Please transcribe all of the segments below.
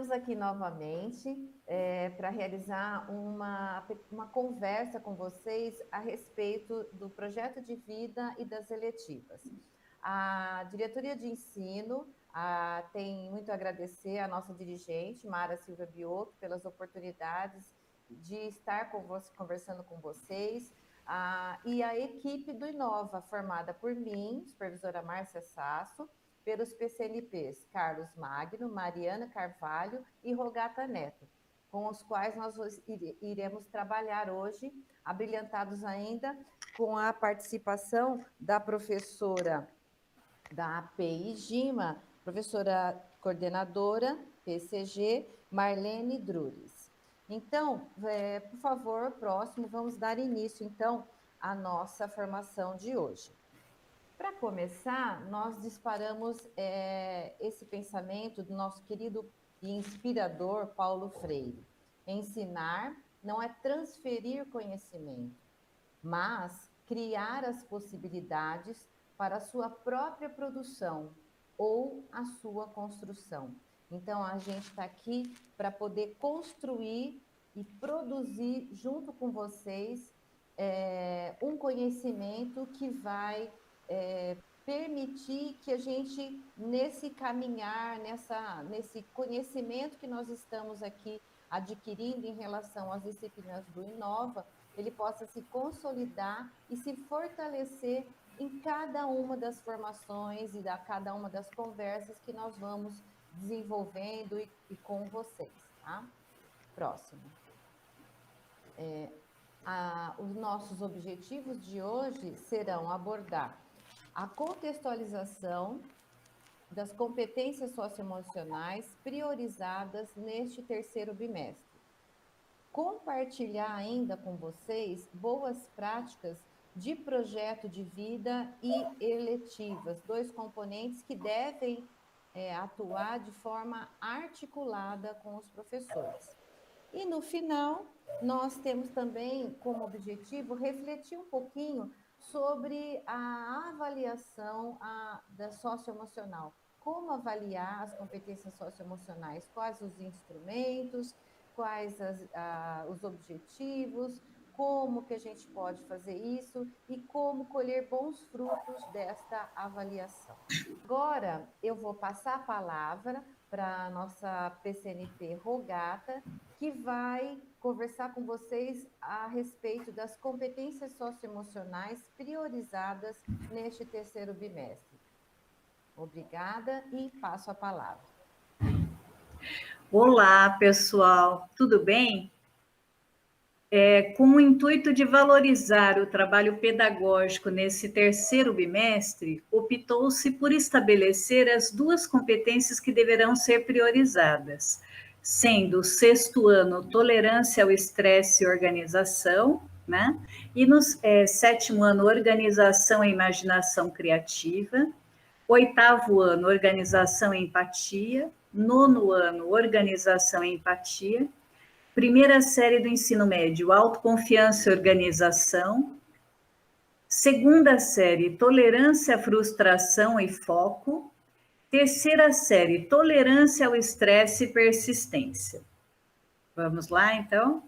Estamos aqui novamente para realizar uma conversa com vocês a respeito do projeto de vida e das eletivas. A diretoria de ensino tem muito a agradecer à nossa dirigente, Mara Silva Biotto, pelas oportunidades de estar conversando com vocês, e a equipe do Inova, formada por mim, supervisora Márcia Sasso, pelos PCNPs Carlos Magno, Mariana Carvalho e Rogata Neto, com os quais nós iremos trabalhar hoje, abrilhantados ainda com a participação da professora da API Gima, professora coordenadora PCG, Marlene Drules. Então, por favor, próximo, vamos dar início, então, à nossa formação de hoje. Para começar, nós disparamos esse pensamento do nosso querido e inspirador Paulo Freire. Ensinar não é transferir conhecimento, mas criar as possibilidades para a sua própria produção ou a sua construção. Então, a gente está aqui para poder construir e produzir junto com vocês um conhecimento que vai permitir que a gente, nesse caminhar, nesse conhecimento que nós estamos aqui adquirindo em relação às disciplinas do Inova, ele possa se consolidar e se fortalecer em cada uma das formações e cada uma das conversas que nós vamos desenvolvendo e com vocês, tá? Próximo. Os nossos objetivos de hoje serão abordar a contextualização das competências socioemocionais priorizadas neste terceiro bimestre. Compartilhar ainda com vocês boas práticas de projeto de vida e eletivas, dois componentes que devem atuar de forma articulada com os professores. E no final, nós temos também como objetivo refletir um pouquinho sobre a avaliação da socioemocional. Como avaliar as competências socioemocionais? Quais os instrumentos? Quais os objetivos? Como que a gente pode fazer isso? E como colher bons frutos desta avaliação? Agora, eu vou passar a palavra para a nossa PCNP Rogata, que vai conversar com vocês a respeito das competências socioemocionais priorizadas neste terceiro bimestre. Obrigada e passo a palavra. Olá, pessoal, tudo bem? Com o intuito de valorizar o trabalho pedagógico nesse terceiro bimestre, optou-se por estabelecer as duas competências que deverão ser priorizadas, sendo o sexto ano tolerância ao estresse e organização, né? E no sétimo ano organização e imaginação criativa, oitavo ano organização e empatia, nono ano organização e empatia, primeira série do ensino médio, autoconfiança e organização. Segunda série, tolerância à frustração e foco. Terceira série, tolerância ao estresse e persistência. Vamos lá, então?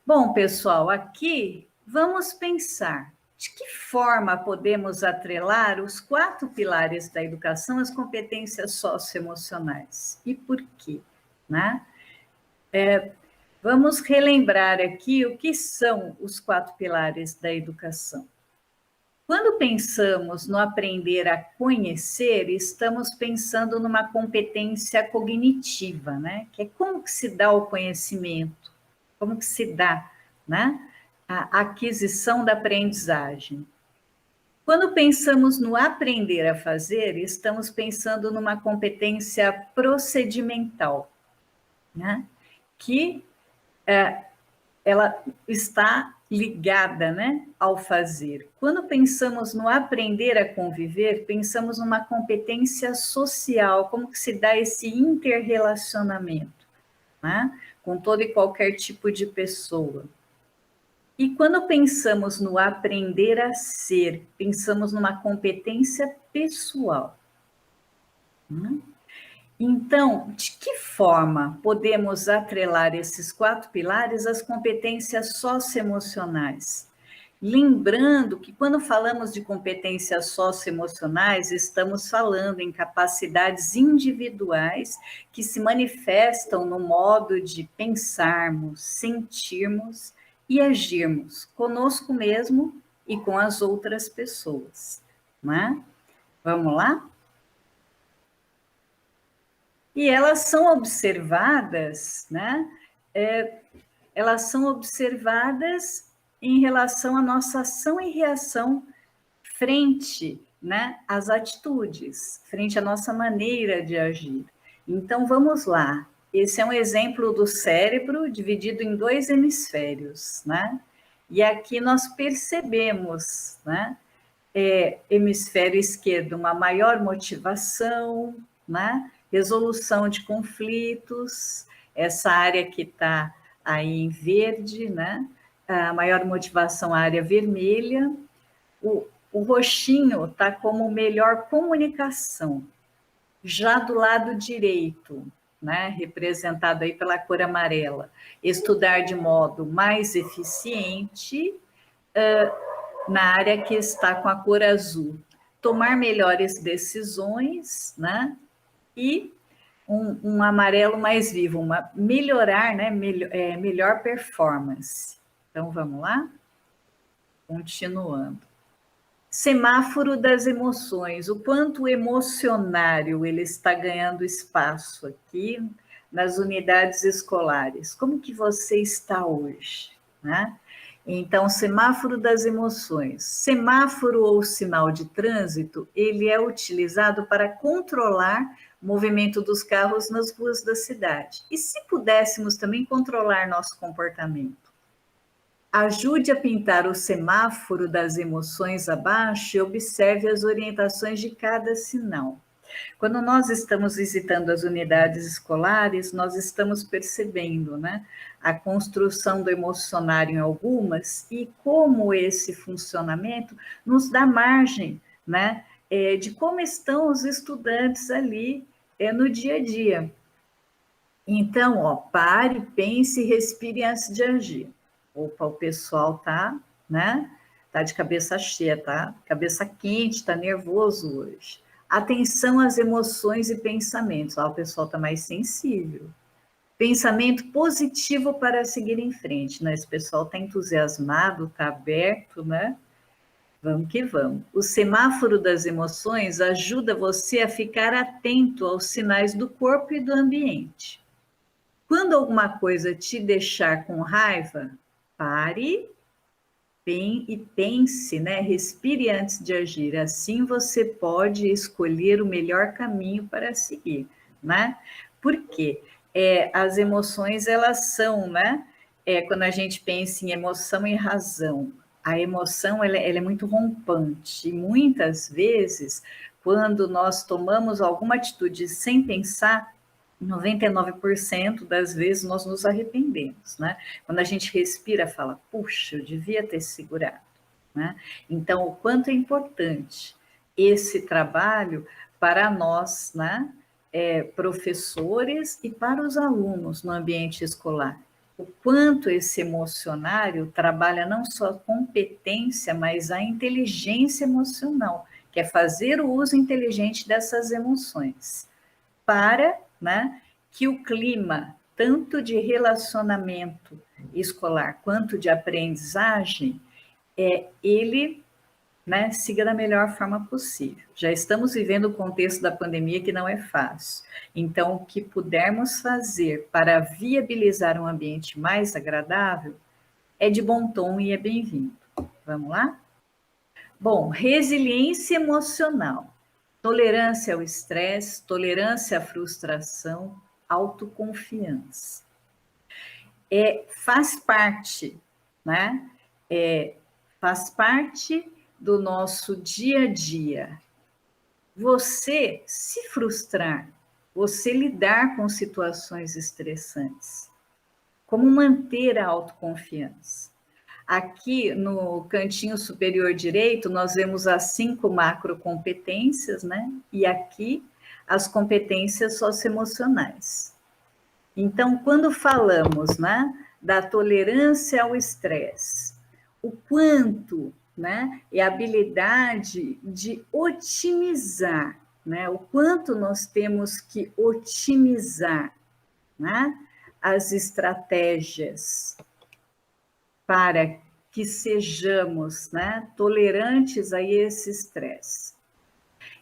Bom, pessoal, aqui vamos pensar de que forma podemos atrelar os 4 pilares da educação às competências socioemocionais. E por quê, né? Vamos relembrar aqui o que são os 4 pilares da educação. Quando pensamos no aprender a conhecer, estamos pensando numa competência cognitiva, né? Que é como que se dá o conhecimento, como que se dá, né? A aquisição da aprendizagem. Quando pensamos no aprender a fazer, estamos pensando numa competência procedimental, né? Que ela está ligada, né, ao fazer. Quando pensamos no aprender a conviver, pensamos numa competência social, como que se dá esse interrelacionamento, né, com todo e qualquer tipo de pessoa. E quando pensamos no aprender a ser, pensamos numa competência pessoal. Então, de que forma podemos atrelar esses 4 pilares às competências socioemocionais? Lembrando que quando falamos de competências socioemocionais, estamos falando em capacidades individuais que se manifestam no modo de pensarmos, sentirmos e agirmos conosco mesmo e com as outras pessoas, né? Vamos lá? E elas são observadas, né? Elas são observadas em relação à nossa ação e reação frente, né, às atitudes, frente à nossa maneira de agir. Então, vamos lá. Esse é um exemplo do cérebro dividido em 2 hemisférios, né? E aqui nós percebemos, né? Hemisfério esquerdo, uma maior motivação, né? Resolução de conflitos, essa área que está aí em verde, né? A maior motivação, a área vermelha. O roxinho está como melhor comunicação. Já do lado direito, né? Representado aí pela cor amarela, estudar de modo mais eficiente, na área que está com a cor azul, tomar melhores decisões, né? E um amarelo mais vivo, melhorar, né? Melhor performance. Então, vamos lá? Continuando. Semáforo das emoções. O quanto o emocionário ele está ganhando espaço aqui nas unidades escolares. Como que você está hoje, né? Então, semáforo das emoções. Semáforo ou sinal de trânsito, ele é utilizado para controlar o movimento dos carros nas ruas da cidade. E se pudéssemos também controlar nosso comportamento? Ajude a pintar o semáforo das emoções abaixo e observe as orientações de cada sinal. Quando nós estamos visitando as unidades escolares, nós estamos percebendo, né, a construção do emocionário em algumas e como esse funcionamento nos dá margem, né, de como estão os estudantes ali no dia a dia. Então, ó, pare, pense, respire antes de agir. Opa, o pessoal tá, né? Tá de cabeça cheia, tá? Cabeça quente, tá nervoso hoje. Atenção às emoções e pensamentos. Ó, o pessoal tá mais sensível. Pensamento positivo para seguir em frente, né? Esse pessoal tá entusiasmado, tá aberto, né? Vamos que vamos. O semáforo das emoções ajuda você a ficar atento aos sinais do corpo e do ambiente. Quando alguma coisa te deixar com raiva, pare e pense, né? Respire antes de agir. Assim você pode escolher o melhor caminho para seguir, né? Por quê? As emoções, elas são, né? Quando a gente pensa em emoção e razão, a emoção ela é muito rompante. E muitas vezes, quando nós tomamos alguma atitude sem pensar, 99% das vezes nós nos arrependemos, né? Quando a gente respira, fala, puxa, eu devia ter segurado, né? Então, o quanto é importante esse trabalho para nós, né? Professores e para os alunos no ambiente escolar. O quanto esse emocionário trabalha não só a competência, mas a inteligência emocional, que é fazer o uso inteligente dessas emoções para, né, que o clima, tanto de relacionamento escolar quanto de aprendizagem, ele, né, siga da melhor forma possível. Já estamos vivendo o contexto da pandemia que não é fácil. Então, o que pudermos fazer para viabilizar um ambiente mais agradável é de bom tom e é bem-vindo. Vamos lá? Bom, resiliência emocional. Tolerância ao estresse, tolerância à frustração, autoconfiança. Faz parte, né? Faz parte do nosso dia a dia. Você se frustrar, você lidar com situações estressantes. Como manter a autoconfiança? Aqui no cantinho superior direito, nós vemos as 5 macrocompetências, né? E aqui as competências socioemocionais. Então, quando falamos, né, da tolerância ao estresse, o quanto, né, é a habilidade de otimizar, né, o quanto nós temos que otimizar, né, as estratégias para que sejamos, né, tolerantes a esse estresse.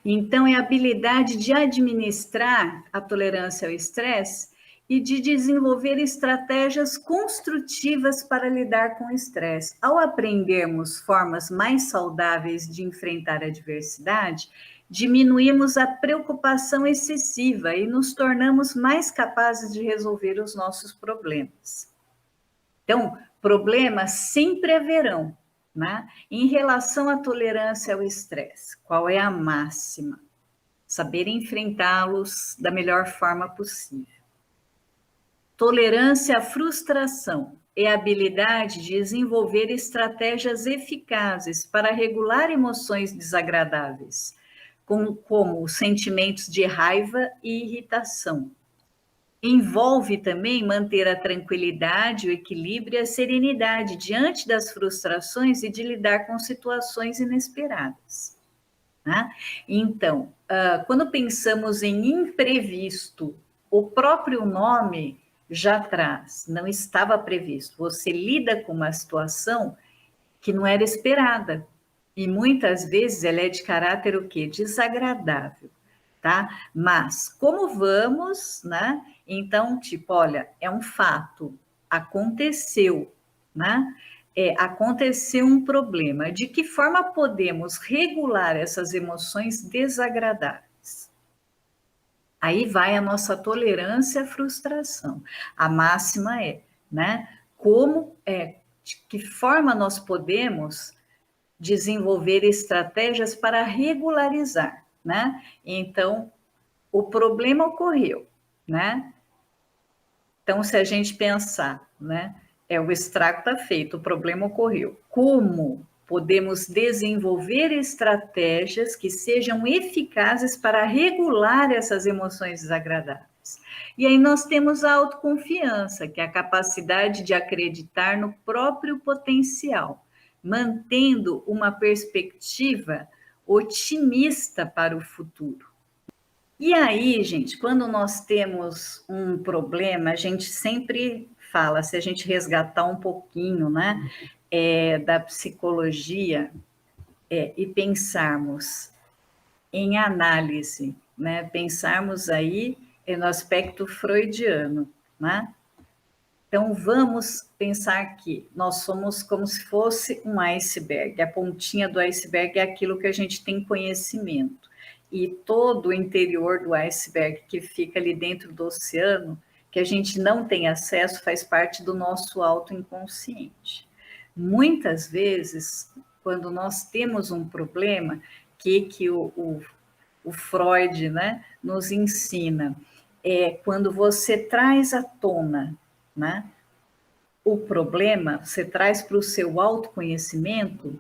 Então, é a habilidade de administrar a tolerância ao estresse e de desenvolver estratégias construtivas para lidar com o estresse. Ao aprendermos formas mais saudáveis de enfrentar a adversidade, diminuímos a preocupação excessiva e nos tornamos mais capazes de resolver os nossos problemas. Então, problemas sempre haverão, né? Em relação à tolerância ao estresse, qual é a máxima? Saber enfrentá-los da melhor forma possível. Tolerância à frustração é a habilidade de desenvolver estratégias eficazes para regular emoções desagradáveis, como os sentimentos de raiva e irritação. Envolve também manter a tranquilidade, o equilíbrio e a serenidade diante das frustrações e de lidar com situações inesperadas. Né? Então, quando pensamos em imprevisto, o próprio nome já traz, não estava previsto. Você lida com uma situação que não era esperada. E muitas vezes ela é de caráter o quê? Desagradável, tá? Mas como vamos, né? Então, tipo, olha, é um fato, aconteceu, né? Aconteceu um problema. De que forma podemos regular essas emoções desagradáveis? Aí vai a nossa tolerância à frustração. A máxima é, né? De que forma nós podemos desenvolver estratégias para regularizar, né? Então, o problema ocorreu, né? Então, se a gente pensar, né? O estrago está feito, o problema ocorreu. Como podemos desenvolver estratégias que sejam eficazes para regular essas emoções desagradáveis? E aí nós temos a autoconfiança, que é a capacidade de acreditar no próprio potencial, mantendo uma perspectiva otimista para o futuro. E aí, gente, quando nós temos um problema, a gente sempre fala, se a gente resgatar um pouquinho, né, da psicologia, e pensarmos em análise, né, pensarmos aí no aspecto freudiano, né? Então, vamos pensar que nós somos como se fosse um iceberg. A pontinha do iceberg é aquilo que a gente tem conhecimento. E todo o interior do iceberg que fica ali dentro do oceano, que a gente não tem acesso, faz parte do nosso autoinconsciente. Muitas vezes, quando nós temos um problema, que o Freud, né, nos ensina, quando você traz à tona, né, o problema, você traz para o seu autoconhecimento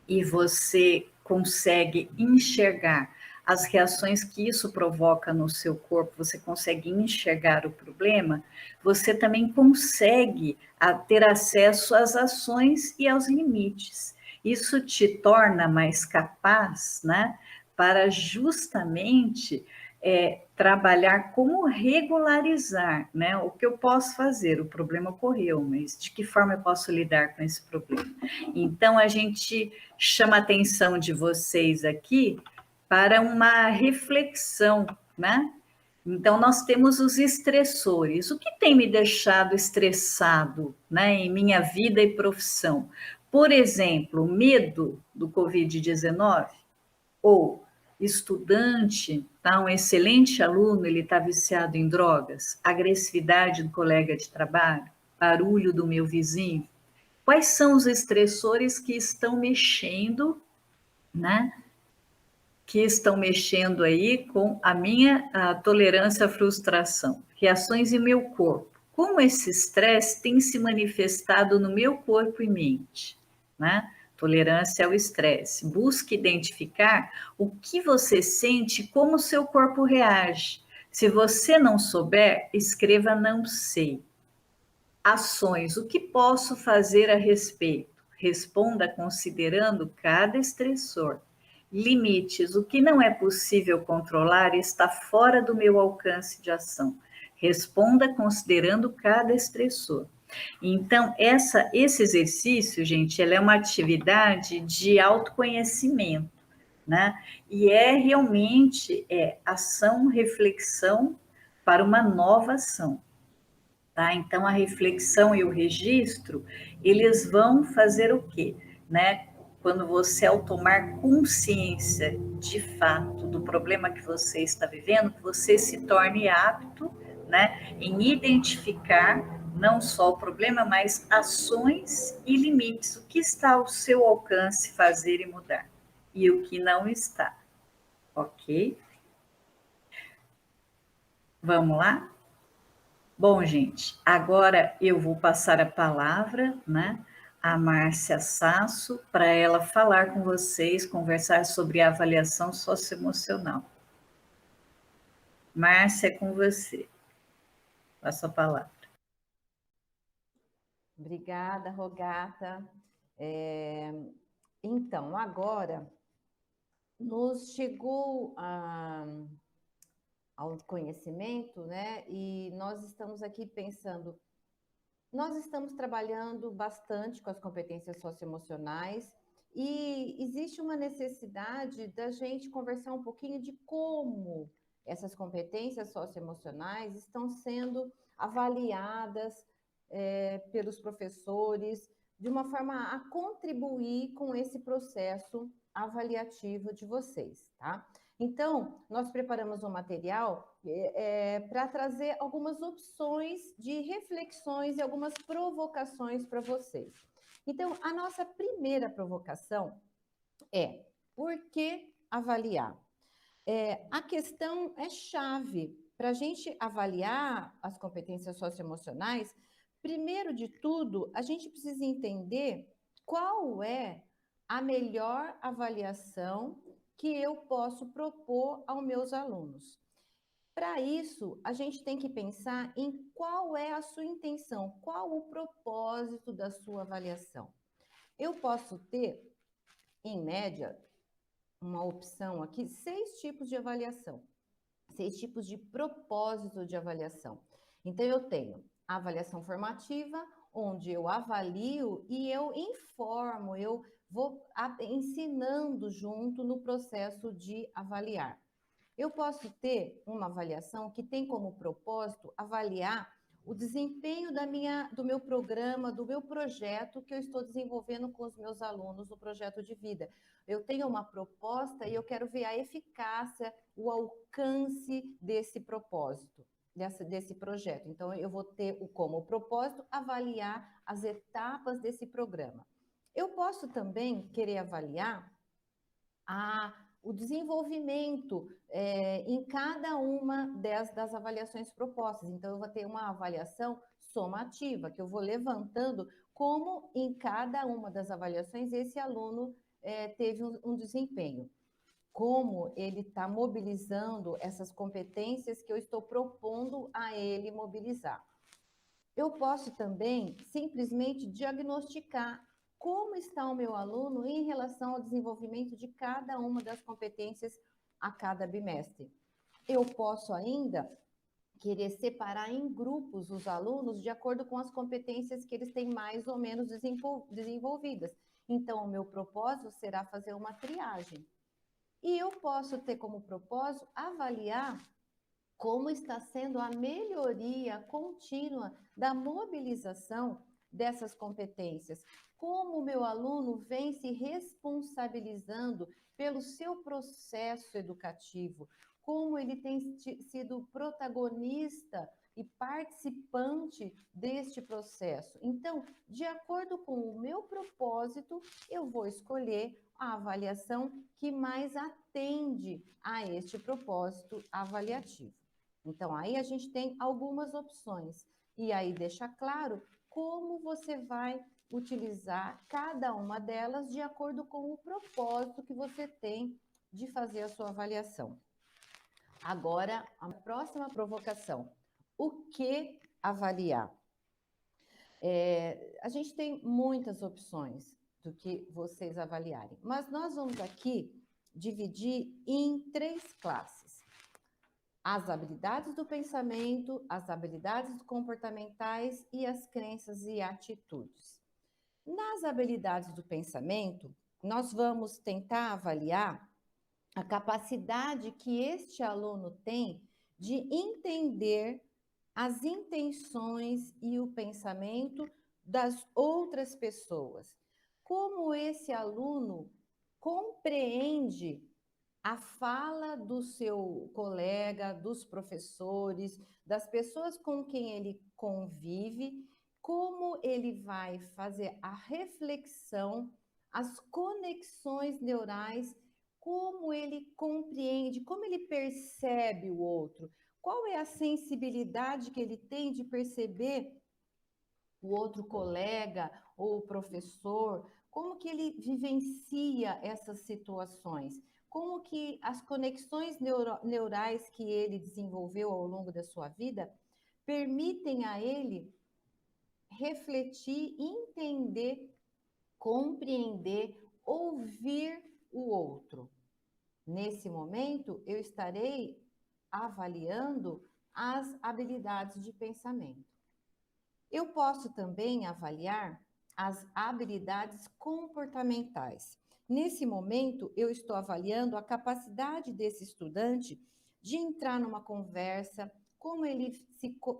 e você consegue enxergar as reações que isso provoca no seu corpo, você consegue enxergar o problema, você também consegue ter acesso às ações e aos limites. Isso te torna mais capaz, né, para justamente trabalhar como regularizar, né? O que eu posso fazer? O problema ocorreu, mas de que forma eu posso lidar com esse problema? Então, a gente chama a atenção de vocês aqui para uma reflexão, né? Então, nós temos os estressores. O que tem me deixado estressado, né, em minha vida e profissão? Por exemplo, medo do Covid-19 ou estudante, tá? Um excelente aluno, ele está viciado em drogas, agressividade do colega de trabalho, barulho do meu vizinho. Quais são os estressores que estão mexendo, né? Que estão mexendo aí com a tolerância à frustração, reações em meu corpo. Como esse estresse tem se manifestado no meu corpo e mente, né? Tolerância ao estresse. Busque identificar o que você sente e como o seu corpo reage. Se você não souber, escreva não sei. Ações. O que posso fazer a respeito? Responda considerando cada estressor. Limites. O que não é possível controlar está fora do meu alcance de ação. Responda considerando cada estressor. Então, esse exercício, gente, ela é uma atividade de autoconhecimento, né? E realmente ação, reflexão para uma nova ação, tá? Então, a reflexão e o registro, eles vão fazer o quê, né? Quando você, ao tomar consciência de fato do problema que você está vivendo, você se torne apto, né, em identificar não só o problema, mas ações e limites, o que está ao seu alcance fazer e mudar, e o que não está, ok? Vamos lá? Bom, gente, agora eu vou passar a palavra, né, à Márcia Sasso, para ela falar com vocês, conversar sobre a avaliação socioemocional. Márcia, é com você. Passo a palavra. Obrigada, Rogata. Então, agora nos chegou ao conhecimento, né? E nós estamos aqui pensando, nós estamos trabalhando bastante com as competências socioemocionais e existe uma necessidade da gente conversar um pouquinho de como essas competências socioemocionais estão sendo avaliadas pelos professores, de uma forma a contribuir com esse processo avaliativo de vocês, tá? Então, nós preparamos um material para trazer algumas opções de reflexões e algumas provocações para vocês. Então, a nossa primeira provocação é: por que avaliar? A questão é chave para a gente avaliar as competências socioemocionais. Primeiro de tudo, a gente precisa entender qual é a melhor avaliação que eu posso propor aos meus alunos. Para isso, a gente tem que pensar em qual é a sua intenção, qual o propósito da sua avaliação. Eu posso ter, em média, uma opção aqui, 6 tipos de avaliação, 6 tipos de propósito de avaliação. Então, eu tenho a avaliação formativa, onde eu avalio e eu informo, eu vou ensinando junto no processo de avaliar. Eu posso ter uma avaliação que tem como propósito avaliar o desempenho do meu programa, do meu projeto que eu estou desenvolvendo com os meus alunos no projeto de vida. Eu tenho uma proposta e eu quero ver a eficácia, o alcance desse propósito, desse projeto. Então, eu vou ter como propósito avaliar as etapas desse programa. Eu posso também querer avaliar o desenvolvimento em cada uma das avaliações propostas. Então, eu vou ter uma avaliação somativa, que eu vou levantando como em cada uma das avaliações esse aluno teve um desempenho. Como ele está mobilizando essas competências que eu estou propondo a ele mobilizar. Eu posso também simplesmente diagnosticar como está o meu aluno em relação ao desenvolvimento de cada uma das competências a cada bimestre. Eu posso ainda querer separar em grupos os alunos de acordo com as competências que eles têm mais ou menos desenvolvidas. Então, o meu propósito será fazer uma triagem. E eu posso ter como propósito avaliar como está sendo a melhoria contínua da mobilização dessas competências, como o meu aluno vem se responsabilizando pelo seu processo educativo, como ele tem sido protagonista e participante deste processo. Então, de acordo com o meu propósito, eu vou escolher a avaliação que mais atende a este propósito avaliativo. Então, aí a gente tem algumas opções. E aí deixa claro como você vai utilizar cada uma delas de acordo com o propósito que você tem de fazer a sua avaliação. Agora, a próxima provocação. O que avaliar? A gente tem muitas opções do que vocês avaliarem, mas nós vamos aqui dividir em 3 classes. As habilidades do pensamento, as habilidades comportamentais e as crenças e atitudes. Nas habilidades do pensamento, nós vamos tentar avaliar a capacidade que este aluno tem de entender as intenções e o pensamento das outras pessoas. Como esse aluno compreende a fala do seu colega, dos professores, das pessoas com quem ele convive, como ele vai fazer a reflexão, as conexões neurais, como ele compreende, como ele percebe o outro, qual é a sensibilidade que ele tem de perceber o outro colega ou professor, como que ele vivencia essas situações, como que as conexões neurais que ele desenvolveu ao longo da sua vida permitem a ele refletir, entender, compreender, ouvir o outro. Nesse momento, eu estarei avaliando as habilidades de pensamento. Eu posso também avaliar as habilidades comportamentais. Nesse momento, eu estou avaliando a capacidade desse estudante de entrar numa conversa, como ele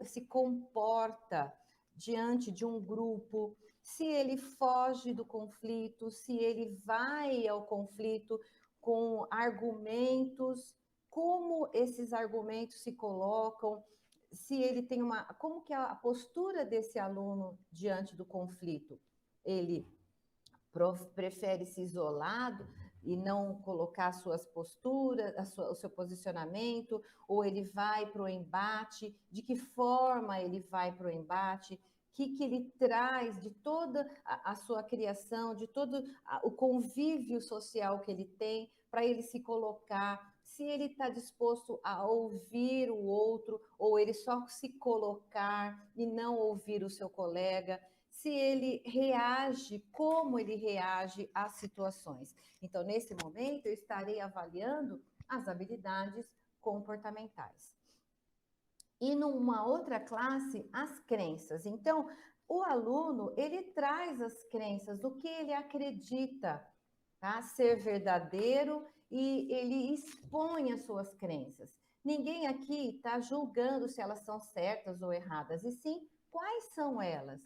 se comporta diante de um grupo, se ele foge do conflito, se ele vai ao conflito com argumentos, como esses argumentos se colocam, se ele tem como que é a postura desse aluno diante do conflito. Ele prefere se isolado e não colocar suas posturas, o seu posicionamento, ou ele vai para o embate, de que forma ele vai para o embate, o que ele traz de toda a sua criação, de todo o convívio social que ele tem, para ele se colocar, se ele está disposto a ouvir o outro, ou ele só se colocar e não ouvir o seu colega, se ele reage, como ele reage às situações. Então, nesse momento, eu estarei avaliando as habilidades comportamentais. E numa outra classe, as crenças. Então, o aluno, ele traz as crenças, o que ele acredita, tá? Ser verdadeiro, e ele expõe as suas crenças. Ninguém aqui está julgando se elas são certas ou erradas, e sim, quais são elas?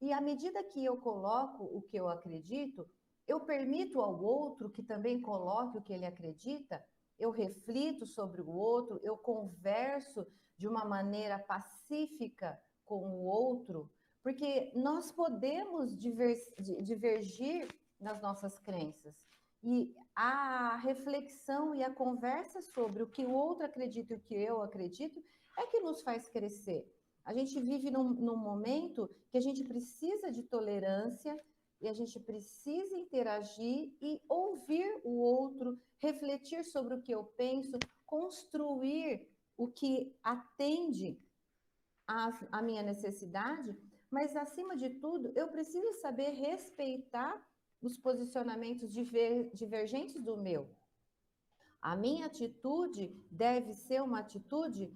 E à medida que eu coloco o que eu acredito, eu permito ao outro que também coloque o que ele acredita, eu reflito sobre o outro, eu converso de uma maneira pacífica com o outro, porque nós podemos divergir nas nossas crenças. E a reflexão e a conversa sobre o que o outro acredita e o que eu acredito é que nos faz crescer. A gente vive num momento que a gente precisa de tolerância e a gente precisa interagir e ouvir o outro, refletir sobre o que eu penso, construir o que atende à minha necessidade, mas, acima de tudo, eu preciso saber respeitar os posicionamentos divergentes do meu. A minha atitude deve ser uma atitude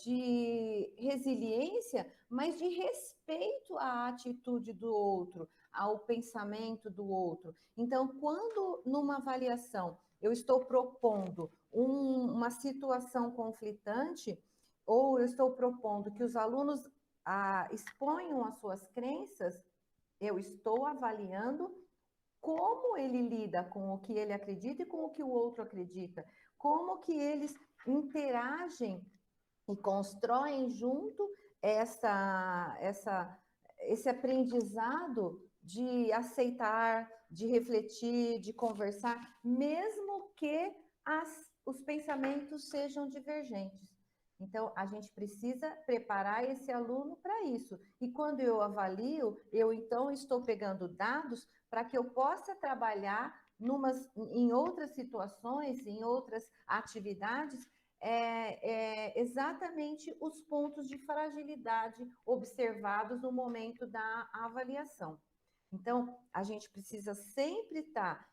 de resiliência, mas de respeito à atitude do outro, ao pensamento do outro. Então, quando numa avaliação eu estou propondo uma situação conflitante, ou eu estou propondo que os alunos exponham as suas crenças, eu estou avaliando como ele lida com o que ele acredita e com o que o outro acredita, como que eles interagem e constroem junto esse aprendizado de aceitar, de refletir, de conversar, mesmo que os pensamentos sejam divergentes. Então, a gente precisa preparar esse aluno para isso. E quando eu avalio, eu então estou pegando dados para que eu possa trabalhar em outras situações, em outras atividades, exatamente os pontos de fragilidade observados no momento da avaliação. Então, a gente precisa sempre estar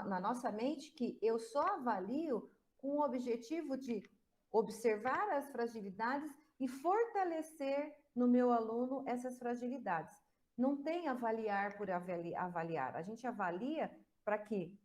na nossa mente que eu só avalio com o objetivo de observar as fragilidades e fortalecer no meu aluno essas fragilidades. Não tem avaliar por avaliar. A gente avalia para que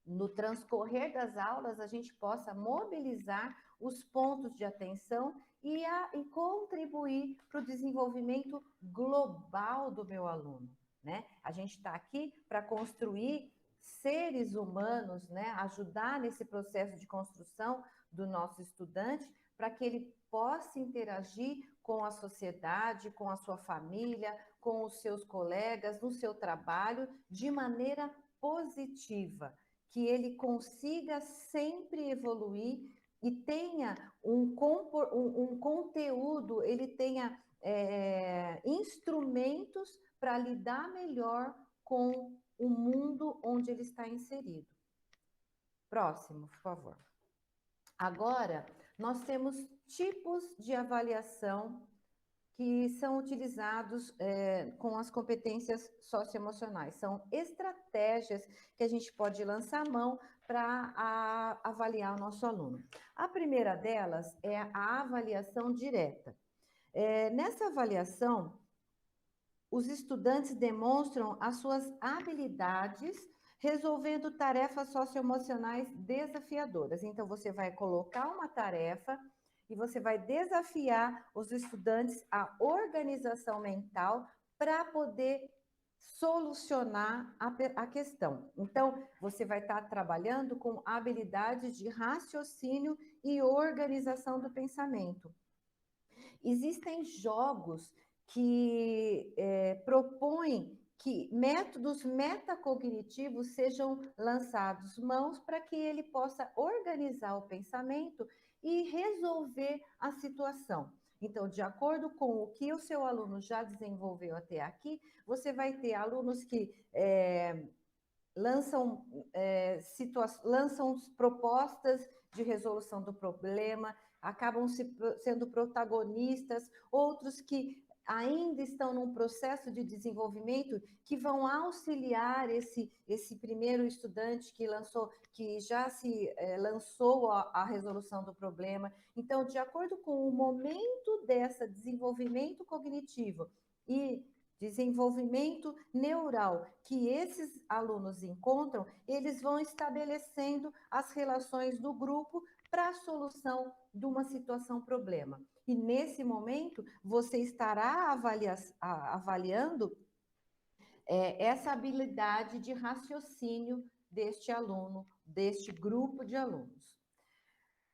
no transcorrer das aulas a gente possa mobilizar os pontos de atenção e contribuir para o desenvolvimento global do meu aluno, né? A gente está aqui para construir seres humanos, né? Ajudar nesse processo de construção do nosso estudante para que ele possa interagir com a sociedade, com a sua família, com os seus colegas, no seu trabalho, de maneira positiva, que ele consiga sempre evoluir e tenha um conteúdo, ele tenha instrumentos para lidar melhor com o mundo onde ele está inserido. Próximo, por favor. Agora, nós temos tipos de avaliação que são utilizados com as competências socioemocionais. São estratégias que a gente pode lançar a mão para avaliar o nosso aluno. A primeira delas é a avaliação direta. Nessa avaliação, os estudantes demonstram as suas habilidades resolvendo tarefas socioemocionais desafiadoras. Então, você vai colocar uma tarefa e você vai desafiar os estudantes à organização mental para poder solucionar a questão. Então, você vai estar trabalhando com habilidades de raciocínio e organização do pensamento. Existem jogos que propõem que métodos metacognitivos sejam lançados mãos para que ele possa organizar o pensamento e resolver a situação. Então, de acordo com o que o seu aluno já desenvolveu até aqui, você vai ter alunos que lançam propostas de resolução do problema, acabam sendo protagonistas, outros que ainda estão num processo de desenvolvimento que vão auxiliar esse primeiro estudante que já se lançou a resolução do problema. Então, de acordo com o momento desse desenvolvimento cognitivo e desenvolvimento neural que esses alunos encontram, eles vão estabelecendo as relações do grupo para a solução de uma situação problema. E nesse momento, você estará avaliando essa habilidade de raciocínio deste aluno, deste grupo de alunos.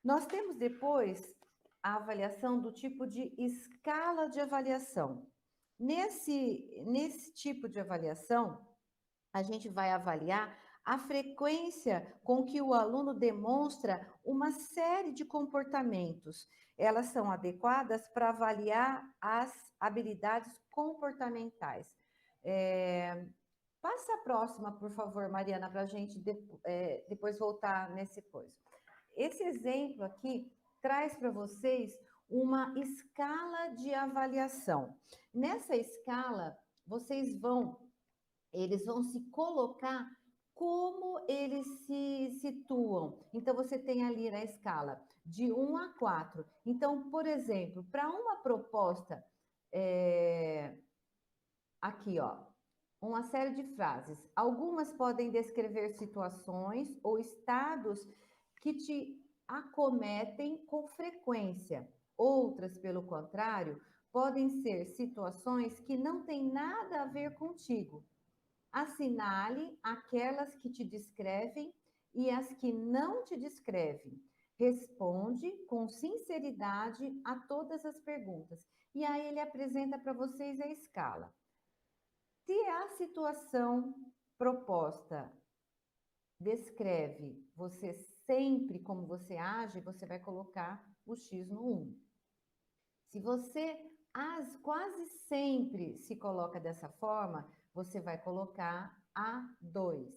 Nós temos depois a avaliação do tipo de escala de avaliação. Nesse tipo de avaliação, a gente vai avaliar a frequência com que o aluno demonstra uma série de comportamentos. Elas são adequadas para avaliar as habilidades comportamentais. Passa a próxima, por favor, Mariana, para a gente depois voltar nesse coisa. Esse exemplo aqui traz para vocês uma escala de avaliação. Nessa escala, eles vão se colocar como eles se situam. Então, você tem ali na escala de 1 a 4. Então, por exemplo, para uma proposta, aqui, ó, uma série de frases. Algumas podem descrever situações ou estados que te acometem com frequência. Outras, pelo contrário, podem ser situações que não têm nada a ver contigo. Assinale aquelas que te descrevem e as que não te descrevem. Responde com sinceridade a todas as perguntas. E aí ele apresenta para vocês a escala. Se a situação proposta descreve você sempre como você age, você vai colocar o X no 1. Se você quase sempre se coloca dessa forma, você vai colocar A2.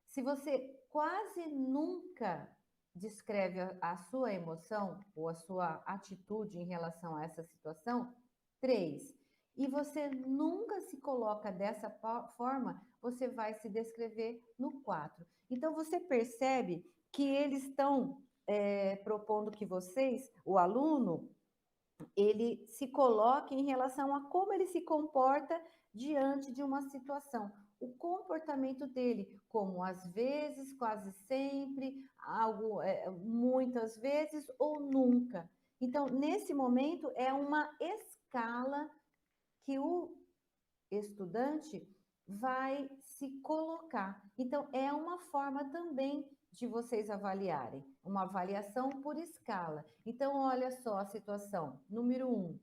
Se você quase nunca descreve a sua emoção ou a sua atitude em relação a essa situação, 3. E você nunca se coloca dessa forma, você vai se descrever no 4. Então, você percebe que eles estão propondo que vocês, o aluno, ele se coloque em relação a como ele se comporta diante de uma situação. O comportamento dele, como às vezes, quase sempre, algo, muitas vezes ou nunca. Então, nesse momento, é uma escala que o estudante vai se colocar. Então, é uma forma também de vocês avaliarem, uma avaliação por escala. Então, olha só a situação. Número 1,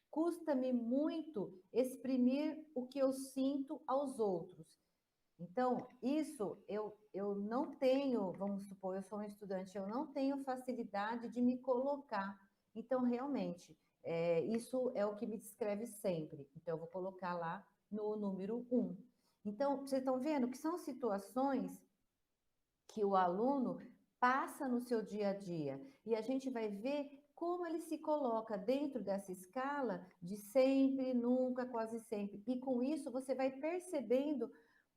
custa-me muito exprimir o que eu sinto aos outros. Então, isso eu não tenho, vamos supor, eu sou um estudante, eu não tenho facilidade de me colocar. Então, realmente, isso é o que me descreve sempre. Então, eu vou colocar lá no número 1. Então, vocês estão vendo que são situações que o aluno passa no seu dia a dia. E a gente vai ver como ele se coloca dentro dessa escala de sempre, nunca, quase sempre. E com isso, você vai percebendo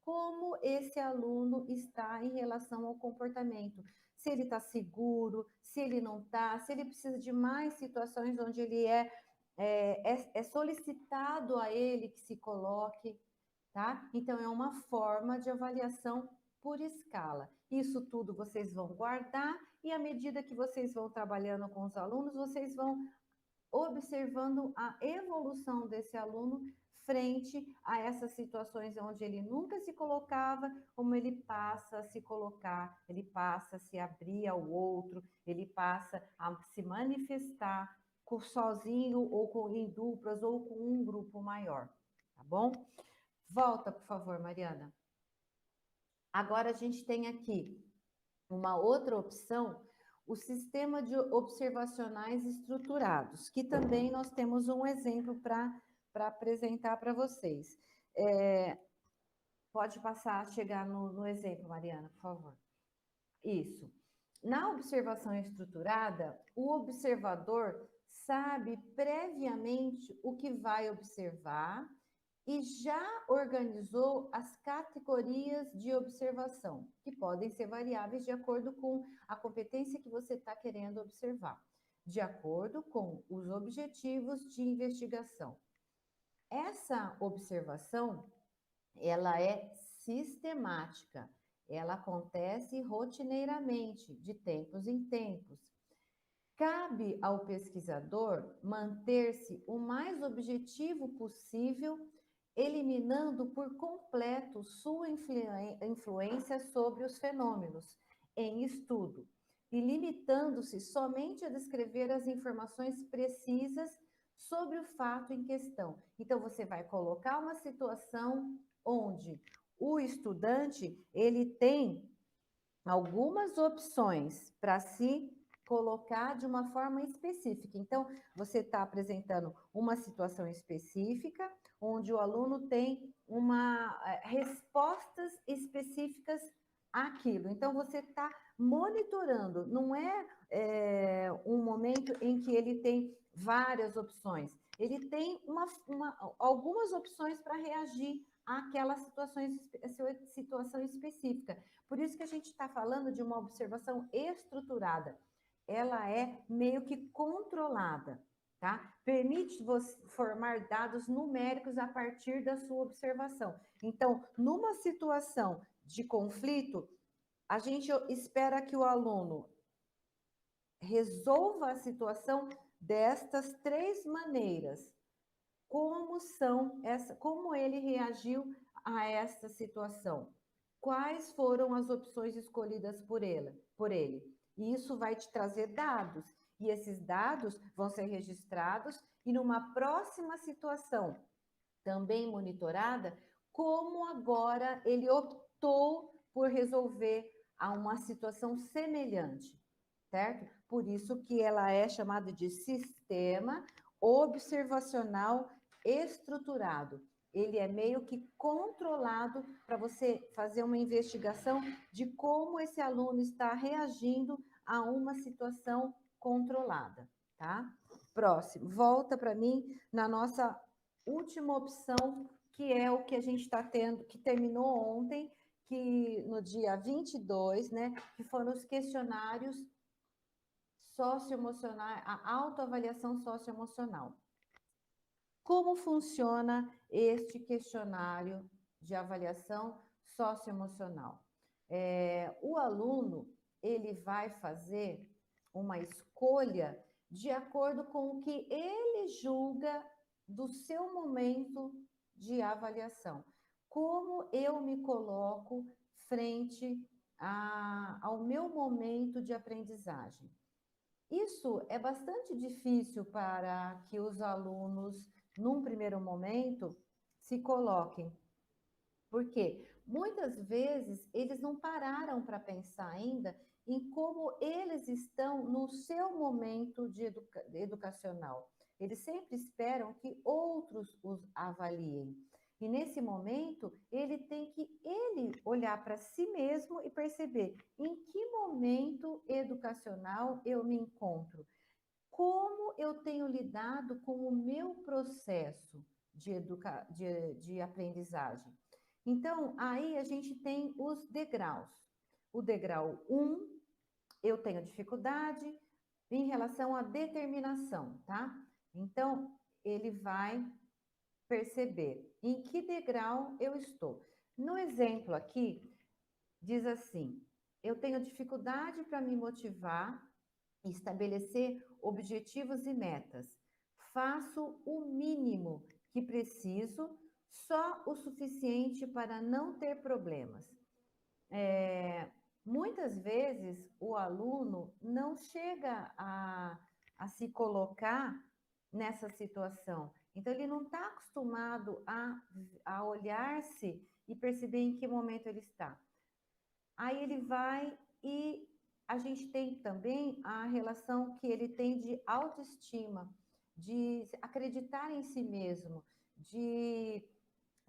como esse aluno está em relação ao comportamento. Se ele está seguro, se ele não está, se ele precisa de mais situações onde ele é solicitado a ele que se coloque, tá? Então, é uma forma de avaliação por escala. Isso tudo vocês vão guardar e à medida que vocês vão trabalhando com os alunos, vocês vão observando a evolução desse aluno frente a essas situações onde ele nunca se colocava, como ele passa a se colocar, ele passa a se abrir ao outro, ele passa a se manifestar sozinho ou em duplas ou com um grupo maior, tá bom? Volta, por favor, Mariana. Agora a gente tem aqui uma outra opção, o sistema de observacionais estruturados, que também nós temos um exemplo para apresentar para vocês. Pode passar a chegar no exemplo, Mariana, por favor. Isso. Na observação estruturada, o observador sabe previamente o que vai observar e já organizou as categorias de observação, que podem ser variáveis de acordo com a competência que você está querendo observar, de acordo com os objetivos de investigação. Essa observação, ela é sistemática, ela acontece rotineiramente, de tempos em tempos. Cabe ao pesquisador manter-se o mais objetivo possível, eliminando por completo sua influência sobre os fenômenos em estudo e limitando-se somente a descrever as informações precisas sobre o fato em questão. Então, você vai colocar uma situação onde o estudante ele tem algumas opções para se colocar de uma forma específica. Então, você está apresentando uma situação específica, onde o aluno tem respostas específicas àquilo. Então, você está monitorando, não é um momento em que ele tem várias opções. Ele tem algumas opções para reagir àquela situação específica. Por isso que a gente está falando de uma observação estruturada. Ela é meio que controlada, tá? Permite você formar dados numéricos a partir da sua observação. Então, numa situação de conflito, a gente espera que o aluno resolva a situação destas 3 maneiras. Como ele reagiu a essa situação? Quais foram as opções escolhidas por ele? E isso vai te trazer dados, e esses dados vão ser registrados, e numa próxima situação, também monitorada, como agora ele optou por resolver a uma situação semelhante. certo? Por isso que ela é chamada de sistema observacional estruturado. Ele é meio que controlado para você fazer uma investigação de como esse aluno está reagindo a uma situação controlada, tá? Próximo, volta para mim na nossa última opção, que é o que a gente está tendo, que terminou ontem, que no dia 22, né, que foram os questionários socioemocionais, a autoavaliação socioemocional. Como funciona este questionário de avaliação socioemocional? O aluno, ele vai fazer uma escolha de acordo com o que ele julga do seu momento de avaliação. Como eu me coloco frente ao meu momento de aprendizagem? Isso é bastante difícil para que os alunos, num primeiro momento, se coloquem. Por quê? Muitas vezes eles não pararam para pensar ainda em como eles estão no seu momento de educacional. Eles sempre esperam que outros os avaliem. E nesse momento, ele tem que olhar para si mesmo e perceber em que momento educacional eu me encontro. Como eu tenho lidado com o meu processo de aprendizagem. Então, aí a gente tem os degraus. O degrau 1, eu tenho dificuldade em relação à determinação, tá? Então, ele vai perceber em que degrau eu estou. No exemplo aqui, diz assim: eu tenho dificuldade para me motivar e estabelecer objetivos e metas. Faço o mínimo que preciso, só o suficiente para não ter problemas. Muitas vezes o aluno não chega a se colocar nessa situação. Então, ele não está acostumado a olhar-se e perceber em que momento ele está. Aí ele vai e a gente tem também a relação que ele tem de autoestima, de acreditar em si mesmo, de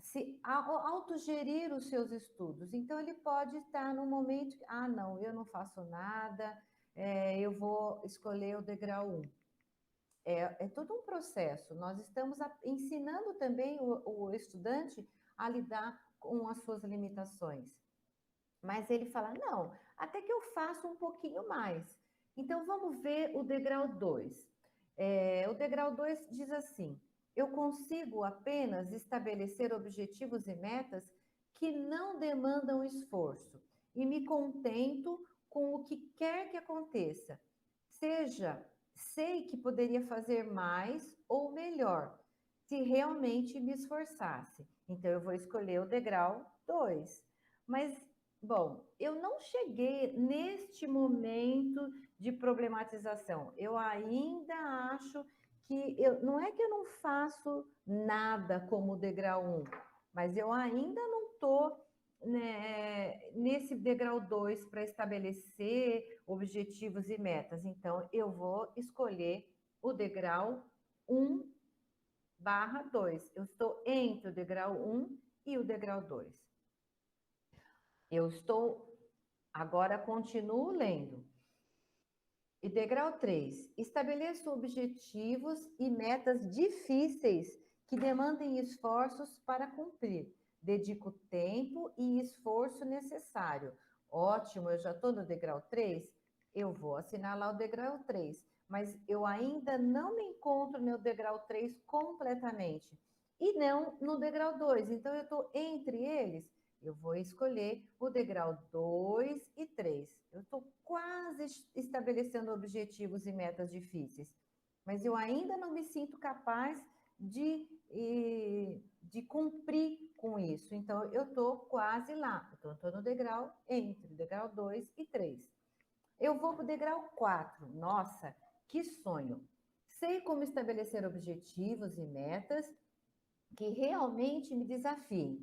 se autogerir os seus estudos. Então, ele pode estar no momento que, não, eu não faço nada, eu vou escolher o degrau 1. É todo um processo. Nós estamos ensinando também o estudante a lidar com as suas limitações. Mas ele fala, não, até que eu faço um pouquinho mais. Então, vamos ver o degrau 2. O degrau 2 diz assim: eu consigo apenas estabelecer objetivos e metas que não demandam esforço e me contento com o que quer que aconteça. Sei que poderia fazer mais ou melhor, se realmente me esforçasse. Então, eu vou escolher o degrau 2. Mas, bom, eu não cheguei neste momento de problematização. Eu ainda acho que não é que eu não faço nada como o degrau 1, mas eu ainda não estou, né, nesse degrau 2 para estabelecer objetivos e metas. Então, eu vou escolher o degrau 1/2. Eu estou entre o degrau 1 e o degrau 2. Agora continuo lendo. E degrau 3, estabeleço objetivos e metas difíceis que demandem esforços para cumprir. Dedico tempo e esforço necessário. Ótimo, eu já estou no degrau 3, eu vou assinalar o degrau 3, mas eu ainda não me encontro no degrau 3 completamente. E não no degrau 2, então eu estou entre eles. Eu vou escolher o degrau 2 e 3. Eu estou quase estabelecendo objetivos e metas difíceis, mas eu ainda não me sinto capaz de cumprir com isso. Então, eu estou quase lá. Então, eu estou no degrau entre o degrau 2 e 3. Eu vou para o degrau 4. Nossa, que sonho! Sei como estabelecer objetivos e metas que realmente me desafiem.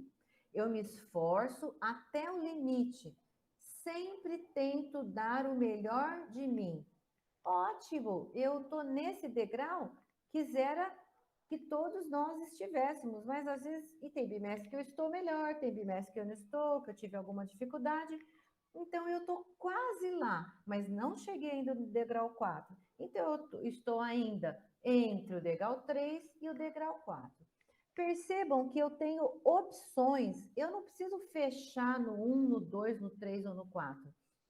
Eu me esforço até o limite. Sempre tento dar o melhor de mim. Ótimo, eu estou nesse degrau, quisera que todos nós estivéssemos, mas às vezes, e tem bimestre que eu estou melhor, tem bimestre que eu não estou, que eu tive alguma dificuldade, então eu estou quase lá, mas não cheguei ainda no degrau 4. Então eu estou ainda entre o degrau 3 e o degrau 4. Percebam que eu tenho opções, eu não preciso fechar no 1, no 2, no 3 ou no 4.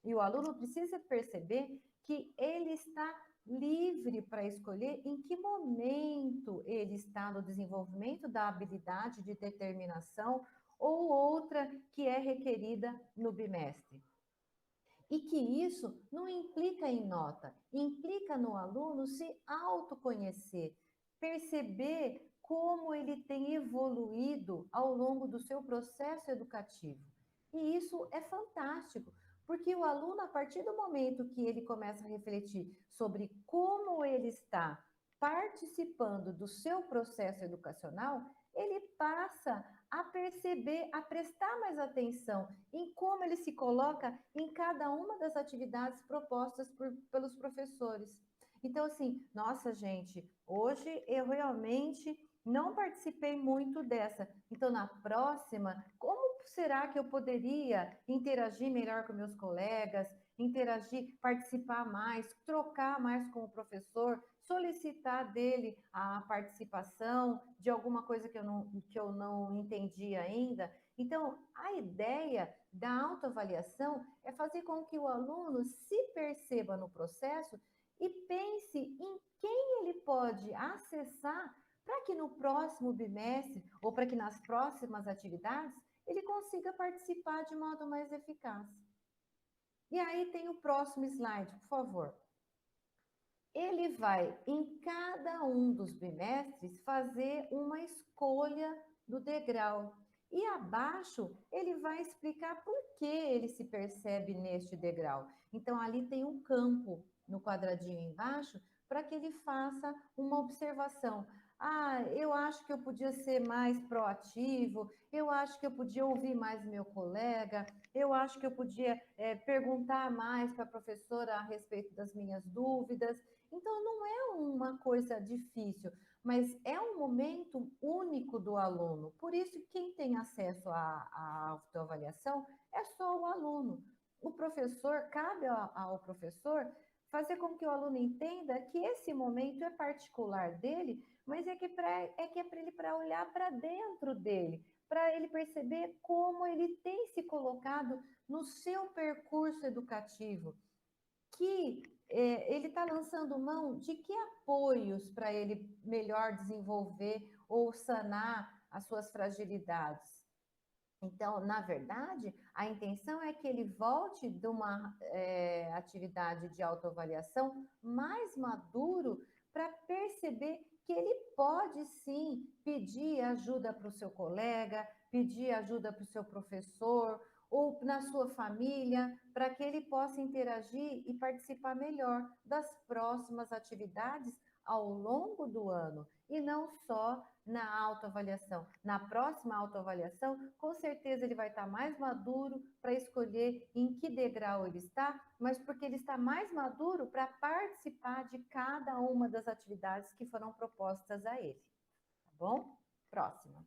E o aluno precisa perceber que ele está livre para escolher em que momento ele está no desenvolvimento da habilidade de determinação ou outra que é requerida no bimestre. E que isso não implica em nota, implica no aluno se autoconhecer, perceber como ele tem evoluído ao longo do seu processo educativo. E isso é fantástico, porque o aluno, a partir do momento que ele começa a refletir sobre como ele está participando do seu processo educacional, ele passa a perceber, a prestar mais atenção em como ele se coloca em cada uma das atividades propostas pelos professores. Então, assim, nossa, gente, hoje eu realmente não participei muito dessa. Então, na próxima, como será que eu poderia interagir melhor com meus colegas, interagir, participar mais, trocar mais com o professor, solicitar dele a participação de alguma coisa que eu não entendi ainda? Então, a ideia da autoavaliação é fazer com que o aluno se perceba no processo e pense em quem ele pode acessar para que no próximo bimestre ou para que nas próximas atividades ele consiga participar de modo mais eficaz. E aí tem o próximo slide, por favor. Ele vai, em cada um dos bimestres, fazer uma escolha do degrau. E abaixo, ele vai explicar por que ele se percebe neste degrau. Então, ali tem um campo no quadradinho embaixo para que ele faça uma observação. Ah, eu acho que eu podia ser mais proativo, eu acho que eu podia ouvir mais meu colega, eu acho que eu podia perguntar mais para a professora a respeito das minhas dúvidas. Então, não é uma coisa difícil, mas é um momento único do aluno. Por isso, quem tem acesso à autoavaliação é só o aluno. O professor, cabe ao professor fazer com que o aluno entenda que esse momento é particular dele, mas é que é para ele para olhar para dentro dele, para ele perceber como ele tem se colocado no seu percurso educativo, que ele está lançando mão de que apoios para ele melhor desenvolver ou sanar as suas fragilidades. Então, na verdade, a intenção é que ele volte de uma atividade de autoavaliação mais maduro para perceber que ele pode sim pedir ajuda para o seu colega, pedir ajuda para o seu professor ou na sua família, para que ele possa interagir e participar melhor das próximas atividades ao longo do ano e não só na autoavaliação. Na próxima autoavaliação, com certeza ele vai estar mais maduro para escolher em que degrau ele está, mas porque ele está mais maduro para participar de cada uma das atividades que foram propostas a ele. Tá bom? Próxima.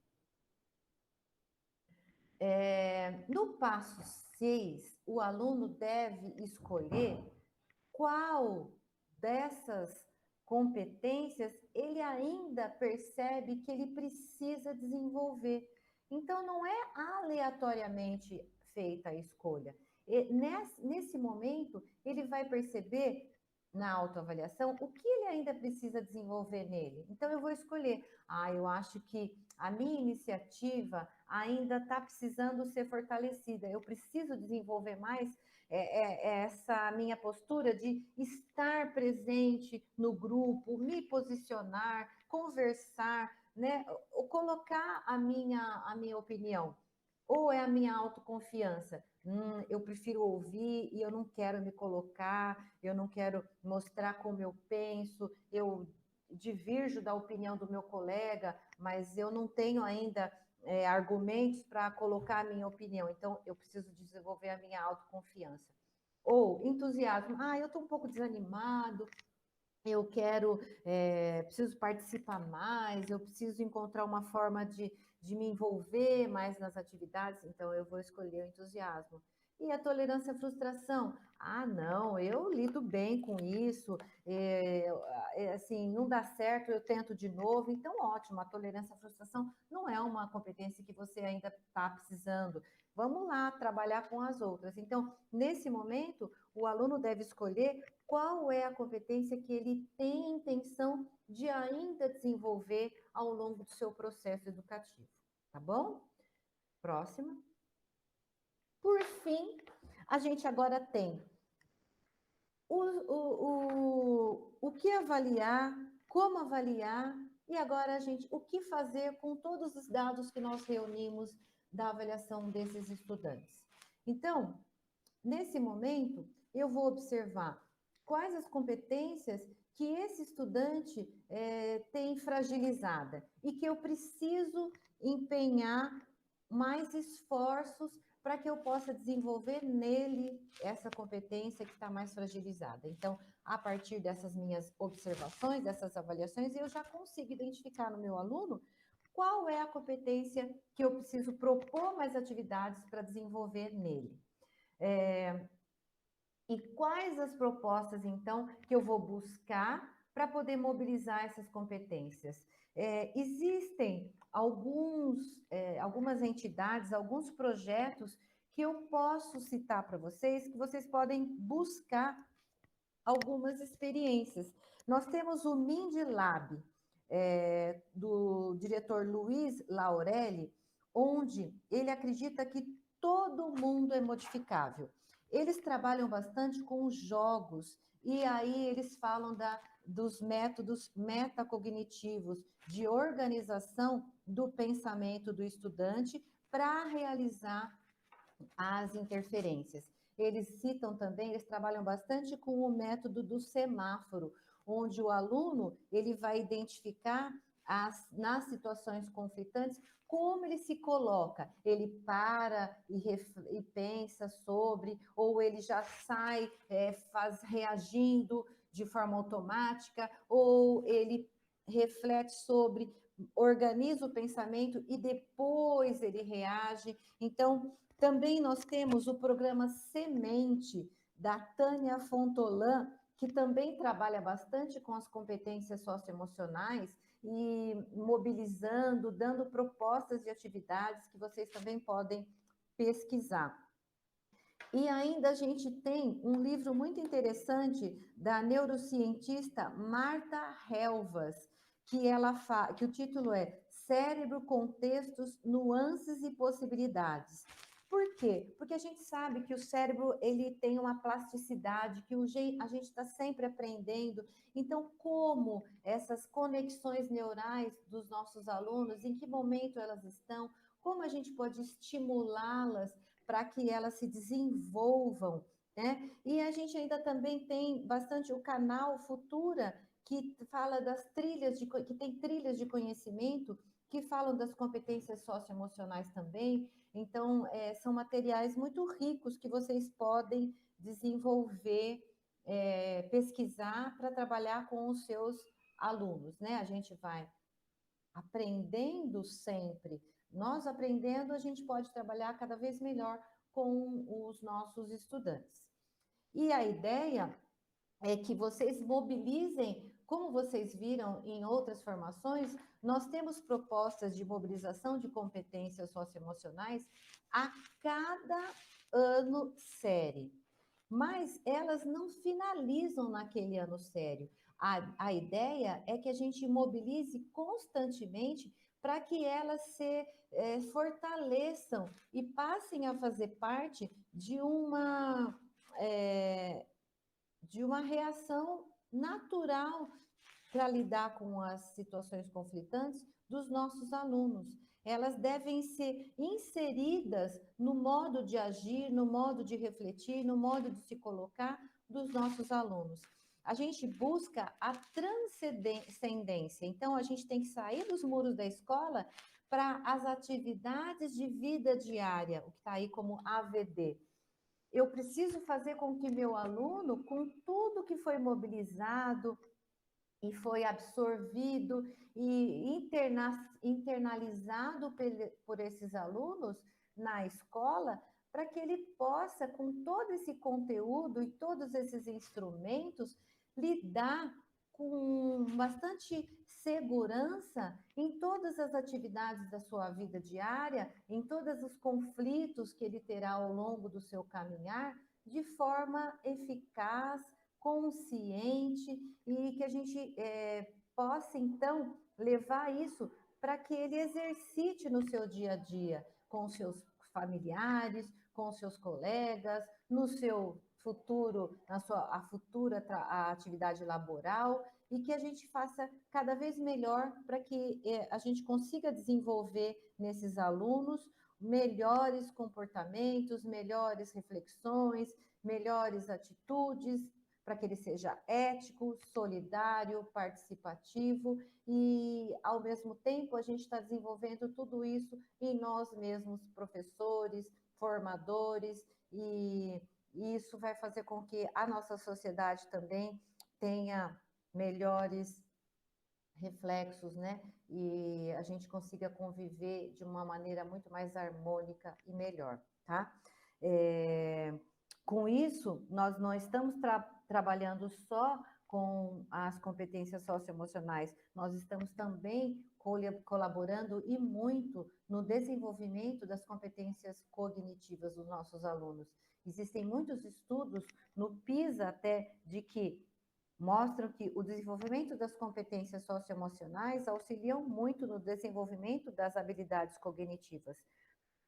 No passo 6, o aluno deve escolher qual dessas competências ele ainda percebe que ele precisa desenvolver. Então, não é aleatoriamente feita a escolha. E nesse momento, ele vai perceber na autoavaliação o que ele ainda precisa desenvolver nele. Então, eu vou escolher, eu acho que a minha iniciativa ainda está precisando ser fortalecida, eu preciso desenvolver mais essa minha postura de estar presente no grupo, me posicionar, conversar, né? Colocar a minha opinião. Ou é a minha autoconfiança? Eu prefiro ouvir e eu não quero me colocar, eu não quero mostrar como eu penso, eu divirjo da opinião do meu colega, mas eu não tenho ainda argumentos para colocar a minha opinião, então eu preciso desenvolver a minha autoconfiança. Ou entusiasmo, eu estou um pouco desanimado, eu quero, preciso participar mais, eu preciso encontrar uma forma de me envolver mais nas atividades, então eu vou escolher o entusiasmo. E a tolerância à frustração? Não, eu lido bem com isso, assim, não dá certo, eu tento de novo, então ótimo, a tolerância à frustração não é uma competência que você ainda está precisando. Vamos lá trabalhar com as outras. Então, nesse momento, o aluno deve escolher qual é a competência que ele tem intenção de ainda desenvolver ao longo do seu processo educativo, tá bom? Próxima. Por fim, a gente agora tem o que avaliar, como avaliar, e agora, gente, o que fazer com todos os dados que nós reunimos da avaliação desses estudantes. Então, nesse momento, eu vou observar quais as competências que esse estudante tem fragilizada e que eu preciso empenhar mais esforços para que eu possa desenvolver nele essa competência que está mais fragilizada. Então, a partir dessas minhas observações, dessas avaliações, eu já consigo identificar no meu aluno qual é a competência que eu preciso propor mais atividades para desenvolver nele. E quais as propostas, então, que eu vou buscar para poder mobilizar essas competências? Existem algumas entidades, alguns projetos que eu posso citar para vocês, que vocês podem buscar algumas experiências. Nós temos o Mind Lab, do diretor Luiz Laurelli, onde ele acredita que todo mundo é modificável. Eles trabalham bastante com jogos, e aí eles falam dos métodos metacognitivos de organização do pensamento do estudante para realizar as interferências. Eles citam também, eles trabalham bastante com o método do semáforo, onde o aluno ele vai identificar nas situações conflitantes como ele se coloca. Ele para e pensa sobre, ou ele já sai reagindo de forma automática, ou ele reflete sobre, organiza o pensamento e depois ele reage. Então, também nós temos o programa Semente, da Tânia Fontolan, que também trabalha bastante com as competências socioemocionais e mobilizando, dando propostas de atividades que vocês também podem pesquisar. E ainda a gente tem um livro muito interessante da neurocientista Marta Helvas, que o título é Cérebro, Contextos, Nuances e Possibilidades. Por quê? Porque a gente sabe que o cérebro ele tem uma plasticidade, que a gente está sempre aprendendo. Então, como essas conexões neurais dos nossos alunos, em que momento elas estão, como a gente pode estimulá-las para que elas se desenvolvam, né? E a gente ainda também tem bastante o canal Futura, que fala das trilhas, que tem trilhas de conhecimento, que falam das competências socioemocionais também. Então, são materiais muito ricos que vocês podem desenvolver, pesquisar para trabalhar com os seus alunos, né? A gente vai aprendendo sempre. Nós aprendendo, a gente pode trabalhar cada vez melhor com os nossos estudantes. E a ideia é que vocês mobilizem, como vocês viram em outras formações, nós temos propostas de mobilização de competências socioemocionais a cada ano série, mas elas não finalizam naquele ano sério. A ideia é que a gente mobilize constantemente para que elas se fortaleçam e passem a fazer parte de uma reação natural para lidar com as situações conflitantes dos nossos alunos. Elas devem ser inseridas no modo de agir, no modo de refletir, no modo de se colocar dos nossos alunos. A gente busca a transcendência, então a gente tem que sair dos muros da escola para as atividades de vida diária, o que está aí como AVD. eu preciso fazer com que meu aluno, com tudo que foi mobilizado e foi absorvido e internalizado por esses alunos na escola, para que ele possa, com todo esse conteúdo e todos esses instrumentos, lidar com bastante segurança em todas as atividades da sua vida diária, em todos os conflitos que ele terá ao longo do seu caminhar, de forma eficaz, consciente, e que a gente possa, então, levar isso para que ele exercite no seu dia a dia, com os seus familiares, com os seus colegas, no seu futuro, a futura a atividade laboral, e que a gente faça cada vez melhor para que a gente consiga desenvolver nesses alunos melhores comportamentos, melhores reflexões, melhores atitudes, para que ele seja ético, solidário, participativo e, ao mesmo tempo, a gente está desenvolvendo tudo isso em nós mesmos, professores, formadores, e isso vai fazer com que a nossa sociedade também tenha melhores reflexos, né? E a gente consiga conviver de uma maneira muito mais harmônica e melhor, tá? Com isso, nós não estamos trabalhando só com as competências socioemocionais, nós estamos também colaborando e muito no desenvolvimento das competências cognitivas dos nossos alunos. Existem muitos estudos no PISA até de que mostram que o desenvolvimento das competências socioemocionais auxiliam muito no desenvolvimento das habilidades cognitivas.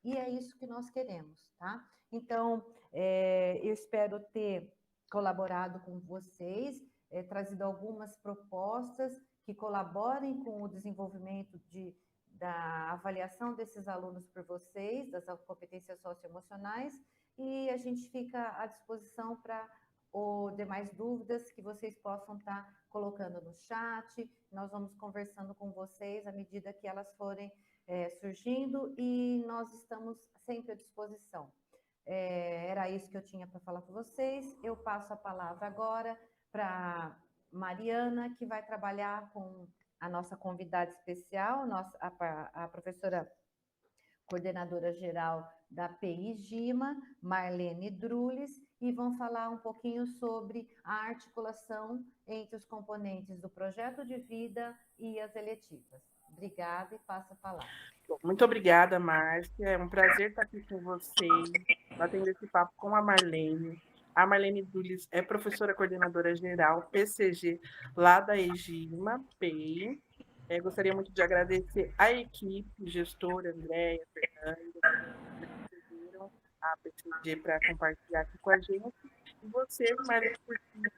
E é isso que nós queremos, tá? Então, eu espero ter colaborado com vocês, trazido algumas propostas que colaborem com o desenvolvimento da avaliação desses alunos por vocês, das competências socioemocionais, e a gente fica à disposição para ou demais dúvidas que vocês possam estar colocando no chat. Nós vamos conversando com vocês à medida que elas forem surgindo, e nós estamos sempre à disposição. Era isso que eu tinha para falar com vocês. Eu passo a palavra agora para Mariana, que vai trabalhar com a nossa convidada especial, a professora coordenadora geral da PI Gima, Marlene Drules, e vão falar um pouquinho sobre a articulação entre os componentes do projeto de vida e as eletivas. Obrigada e passo a palavra. Muito obrigada, Márcia. É um prazer estar aqui com vocês, batendo esse papo com a Marlene. A Marlene Drules é professora coordenadora geral PCG lá da EGIMA, PEI. Gostaria muito de agradecer a equipe, gestora, Andréia, Fernanda, que receberam a PCG para compartilhar aqui com a gente. E você, Marlene, por ter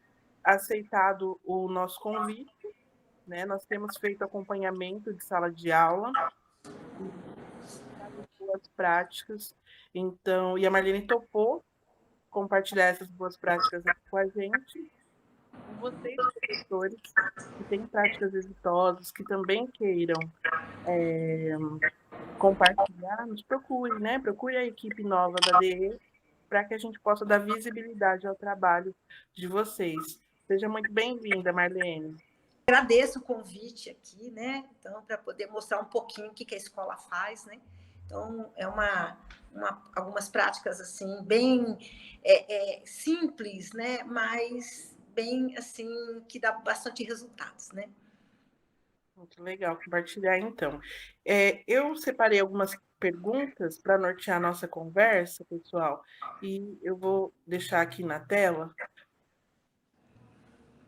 aceitado o nosso convite, né? Nós temos feito acompanhamento de sala de aula, boas práticas, então, e a Marlene topou compartilhar essas boas práticas aqui com a gente. E vocês, professores, que têm práticas exitosas, que também queiram compartilhar, nos procure, né? Procure a equipe nova da DE para que a gente possa dar visibilidade ao trabalho de vocês. Seja muito bem-vinda, Marlene. Agradeço o convite aqui, né? Então, para poder mostrar um pouquinho o que a escola faz, né? Então, algumas práticas assim bem simples, né? Mas bem assim que dá bastante resultados, né? Muito legal compartilhar, então. Eu separei algumas perguntas para nortear a nossa conversa, pessoal, e eu vou deixar aqui na tela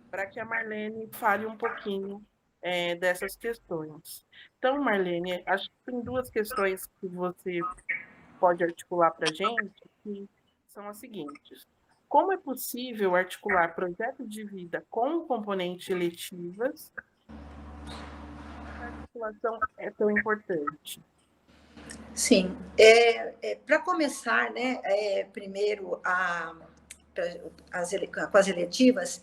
para que a Marlene fale um pouquinho dessas questões. Então, Marlene, acho que tem duas questões que você pode articular para a gente, que são as seguintes. Como é possível articular projeto de vida com componentes eletivas? A articulação é tão importante. Sim. Para começar, né, primeiro com as eletivas,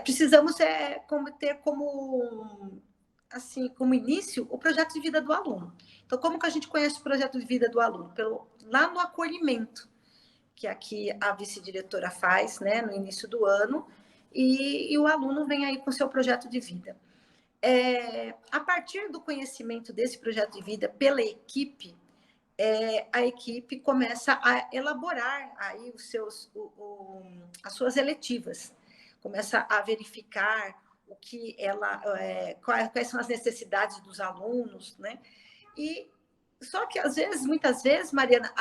precisamos ter como início o projeto de vida do aluno. Então, como que a gente conhece o projeto de vida do aluno? Lá no acolhimento, que aqui a vice-diretora faz, né, no início do ano, e o aluno vem aí com o seu projeto de vida. A partir do conhecimento desse projeto de vida pela equipe, a equipe começa a elaborar aí as suas eletivas, começa a verificar o que quais são as necessidades dos alunos, né? E só que muitas vezes, Mariana,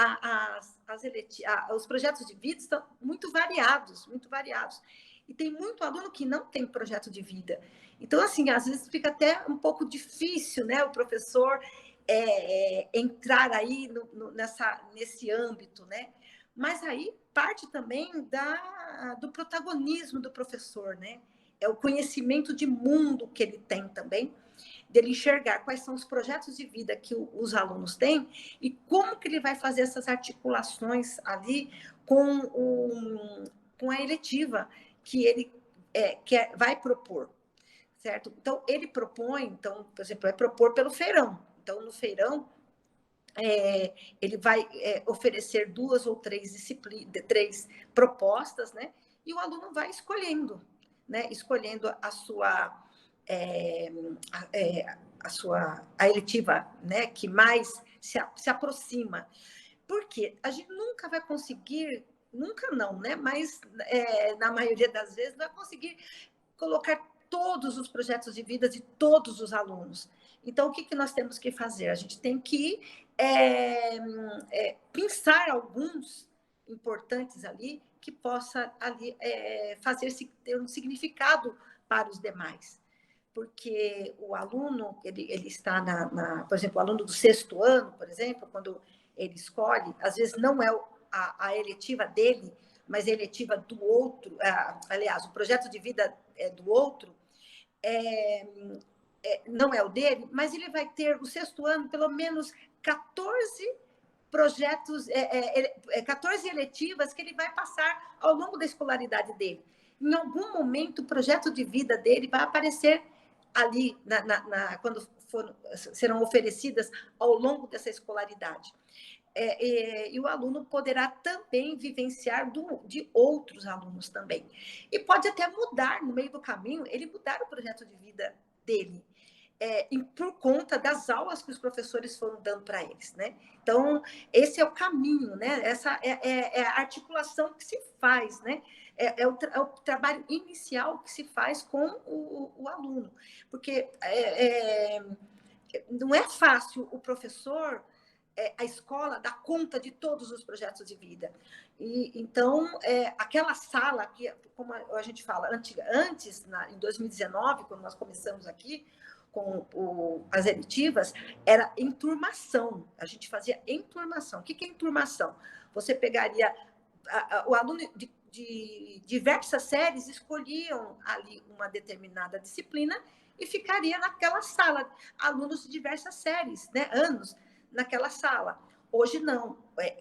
os projetos de vida estão muito variados, muito variados. E tem muito aluno que não tem projeto de vida. Então, assim, às vezes fica até um pouco difícil, né, o professor entrar aí nesse âmbito, né? Mas aí parte também do protagonismo do professor, né? É o conhecimento de mundo que ele tem também, dele enxergar quais são os projetos de vida que os alunos têm e como que ele vai fazer essas articulações ali com a eletiva que ele vai propor, certo? Então, ele propõe, por exemplo, vai propor pelo feirão. Então, no feirão, ele vai oferecer 2 ou 3 propostas, né? E o aluno vai escolhendo, né? Escolhendo a eletiva, né? Que mais se aproxima. Porque a gente nunca vai conseguir, nunca não, né? Mas na maioria das vezes vai conseguir colocar todos os projetos de vida de todos os alunos. Então, o que nós temos que fazer? A gente tem que pensar alguns importantes ali que possa ali ter um significado para os demais. Porque o aluno, ele está por exemplo, o aluno do 6º ano, por exemplo, quando ele escolhe, às vezes não é a eletiva dele, mas a eletiva do outro, aliás, o projeto de vida do outro, não é o dele, mas ele vai ter o 6º ano pelo menos 14 projetos, 14 eletivas que ele vai passar ao longo da escolaridade dele. Em algum momento, o projeto de vida dele vai aparecer ali, quando serão oferecidas ao longo dessa escolaridade. E o aluno poderá também vivenciar de outros alunos também. E pode até mudar, no meio do caminho, ele mudar o projeto de vida dele, por conta das aulas que os professores foram dando para eles, né? Então, esse é o caminho, né? Essa é a articulação que se faz, né? É o trabalho inicial que se faz com o aluno. Porque não é fácil o professor, a escola, dar conta de todos os projetos de vida. Então, aquela sala, que, como a gente fala, antes, em 2019, quando nós começamos aqui, com as eletivas, era enturmação. A gente fazia enturmação. O que é enturmação? Você pegaria o aluno de diversas séries, escolhiam ali uma determinada disciplina e ficaria naquela sala, alunos de diversas séries, né, anos, naquela sala. Hoje não,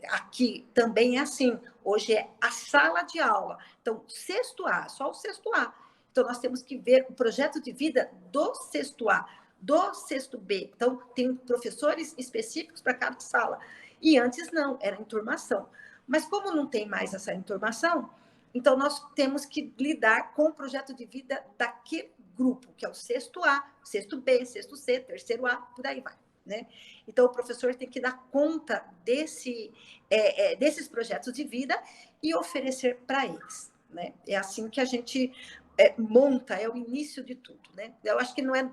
aqui também é assim, hoje é a sala de aula. Então, 6º A, só o 6º A. Então, nós temos que ver o projeto de vida do 6º A, do 6º B. Então, tem professores específicos para cada sala. E antes não, era enturmação. Mas como não tem mais essa enturmação, então nós temos que lidar com o projeto de vida daquele grupo, que é o 6º A, 6º B, 6º C, 3º A, por aí vai, né? Então, o professor tem que dar conta desses projetos de vida e oferecer para eles, né? É assim que a gente monta, é o início de tudo, né? Eu acho que não é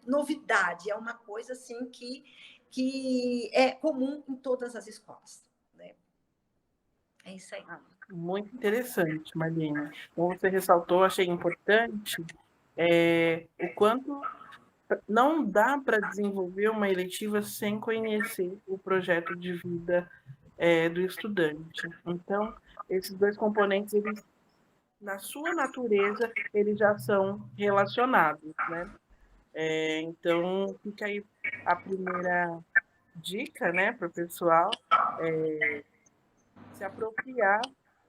novidade, é uma coisa assim que é comum em todas as escolas, né? É isso aí. Muito interessante, Marlene. Como você ressaltou, achei importante o quanto não dá para desenvolver uma eletiva sem conhecer o projeto de vida do estudante. Então, esses 2 componentes, eles, na sua natureza, eles já são relacionados, né? Então, fica aí a primeira dica, né, para o pessoal se apropriar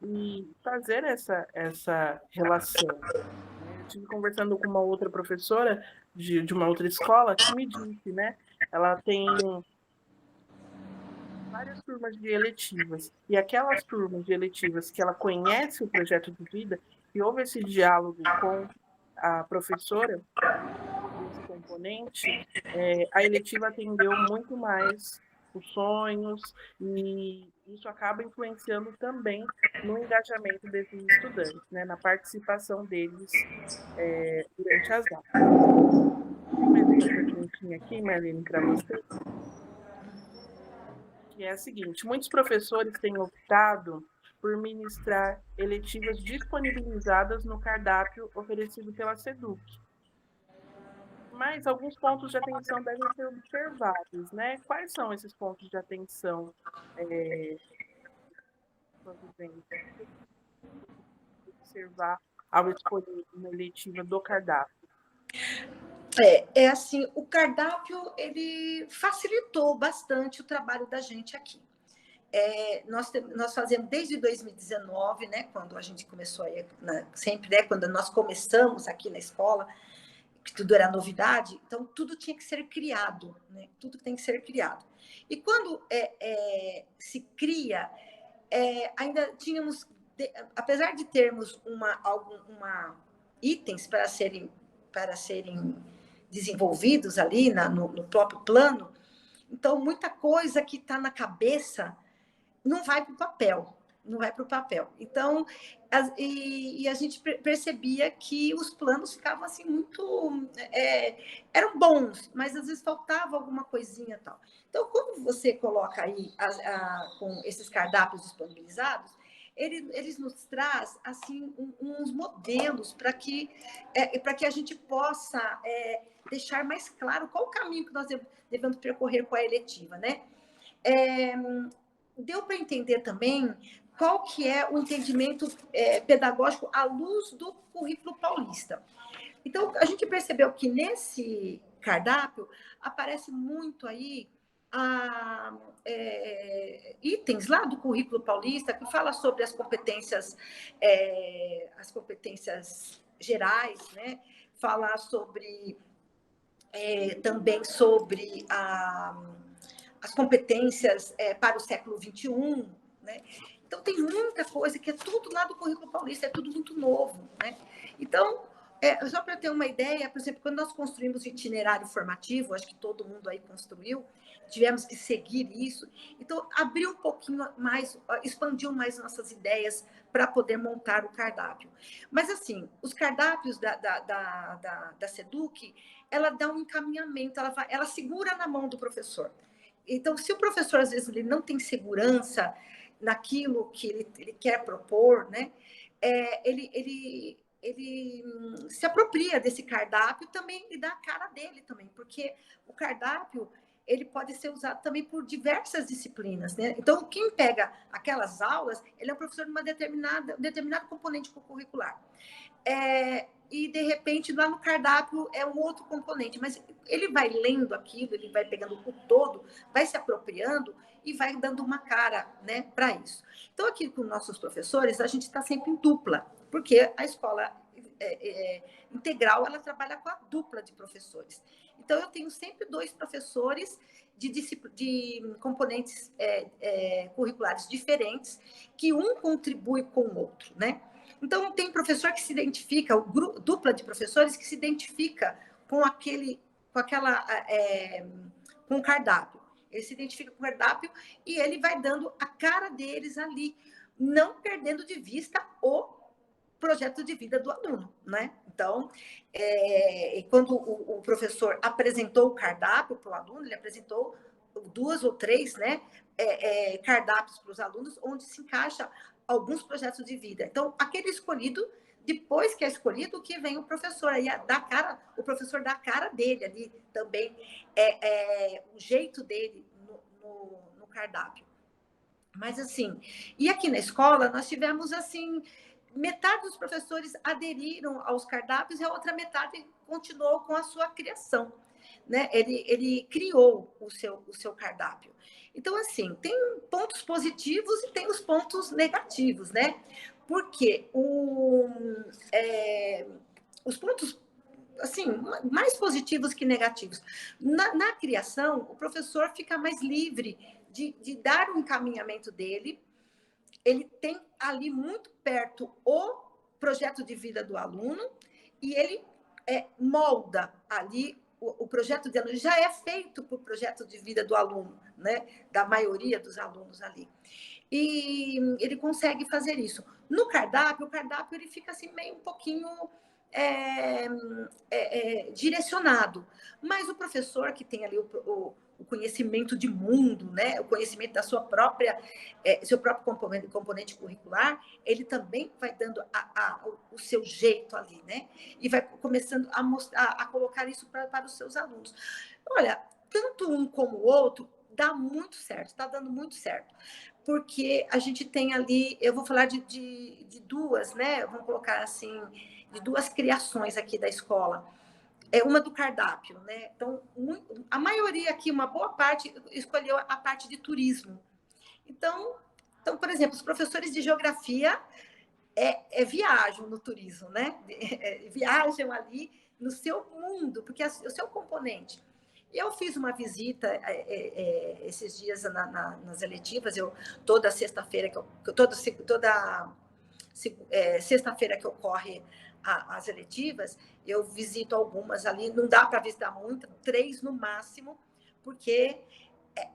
e fazer essa relação. Eu estive conversando com uma outra professora de uma outra escola que me disse, né? Ela tem várias turmas de eletivas. E aquelas turmas de eletivas que ela conhece o projeto de vida, e houve esse diálogo com a professora desse componente, a eletiva atendeu muito mais os sonhos, e isso acaba influenciando também no engajamento desses estudantes, né, na participação deles durante as aulas. Tem um exemplo que eu tinha aqui, Marlene, para você, que é a seguinte: muitos professores têm optado por ministrar eletivas disponibilizadas no cardápio oferecido pela SEDUC. Mas alguns pontos de atenção devem ser observados, né? Quais são esses pontos de atenção? Observar ao escolher uma eletiva do cardápio. Assim, o cardápio ele facilitou bastante o trabalho da gente aqui. Nós fazemos desde 2019, né, quando a gente começou aí, sempre, né, quando nós começamos aqui na escola, que tudo era novidade, então tudo tinha que ser criado, né? Tudo tem que ser criado. E quando se cria, ainda tínhamos, apesar de termos itens para serem desenvolvidos ali no próprio plano, então muita coisa que está na cabeça não vai para o papel. Então, a gente percebia que os planos ficavam assim muito... eram bons, mas às vezes faltava alguma coisinha e tal. Então, quando você coloca aí com esses cardápios disponibilizados, eles nos traz assim uns modelos para que a gente possa deixar mais claro qual o caminho que nós devemos percorrer com a eletiva, né? Deu para entender também qual que é o entendimento pedagógico à luz do currículo paulista. Então, a gente percebeu que nesse cardápio aparece muito aí itens lá do currículo paulista que fala sobre as competências gerais, né? Fala também sobre as competências para o século XXI, né? Então, tem muita coisa que é tudo lá do currículo paulista, é tudo muito novo, né? Então, só para ter uma ideia, por exemplo, quando nós construímos o itinerário formativo, acho que todo mundo aí construiu, tivemos que seguir isso, então abriu um pouquinho mais, expandiu mais nossas ideias para poder montar o cardápio. Mas, assim, os cardápios da SEDUC, ela dá um encaminhamento, ela segura na mão do professor. Então, se o professor, às vezes, ele não tem segurança naquilo que ele quer propor, né? Ele se apropria desse cardápio também e dá a cara dele também, porque o cardápio ele pode ser usado também por diversas disciplinas, né? Então, quem pega aquelas aulas, ele é um professor de um determinado componente curricular. E, de repente, lá no cardápio é um outro componente, mas ele vai lendo aquilo, ele vai pegando o todo, vai se apropriando e vai dando uma cara, né, para isso. Então, aqui com nossos professores, a gente está sempre em dupla, porque a escola integral, ela trabalha com a dupla de professores. Então, eu tenho sempre 2 professores de componentes curriculares diferentes, que um contribui com o outro, né? Então, tem professor que se identifica, dupla de professores que se identifica com o cardápio. Ele se identifica com o cardápio e ele vai dando a cara deles ali, não perdendo de vista o projeto de vida do aluno, né? Então, quando o professor apresentou o cardápio para o aluno, ele apresentou 2 ou 3, né, cardápios para os alunos, onde se encaixa alguns projetos de vida. Então, aquele escolhido, depois que é escolhido, que vem o professor, aí o professor dá a cara dele ali também, o jeito dele no cardápio. Mas, assim, e aqui na escola, nós tivemos, assim, metade dos professores aderiram aos cardápios e a outra metade continuou com a sua criação, né? Ele criou o seu cardápio. Então, assim, tem pontos positivos e tem os pontos negativos, né? Porque os pontos, assim, mais positivos que negativos. Na criação, o professor fica mais livre de dar o encaminhamento dele. Ele tem ali muito perto o projeto de vida do aluno e ele molda ali o projeto de aluno. Já é feito por projeto de vida do aluno, né? Da maioria dos alunos ali. E ele consegue fazer isso. No cardápio, o cardápio ele fica assim meio um pouquinho direcionado. Mas o professor que tem ali o conhecimento de mundo, né? O conhecimento da sua própria, seu próprio componente curricular, ele também vai dando o seu jeito ali, né? E vai começando a mostrar, a colocar isso para os seus alunos. Olha, tanto um como o outro dá muito certo, está dando muito certo. Porque a gente tem ali, eu vou falar de duas, né? Vamos colocar assim, de duas criações aqui da escola. Uma do cardápio, né? Então, a maioria aqui, uma boa parte, escolheu a parte de turismo. Então, por exemplo, os professores de geografia viajam no turismo, né? Viajam ali no seu mundo, porque é o seu componente. Eu fiz uma visita esses dias nas eletivas, toda sexta-feira toda sexta-feira que ocorre as eletivas, eu visito algumas ali, não dá para visitar muito, 3 no máximo, porque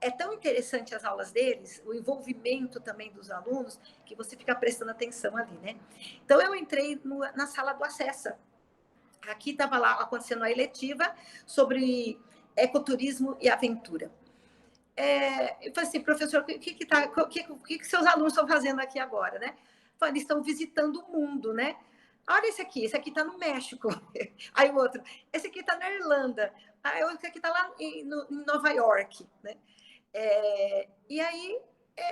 é tão interessante as aulas deles, o envolvimento também dos alunos, que você fica prestando atenção ali, né? Então, eu entrei na sala do Acessa. Aqui estava lá acontecendo a eletiva sobre ecoturismo e aventura. Eu falei assim, professor, o que seus alunos estão fazendo aqui agora, né? Falei, eles estão visitando o mundo, né? Olha esse aqui está no México. Aí o outro, esse aqui está na Irlanda. Aí esse aqui está lá em Nova York, né? E aí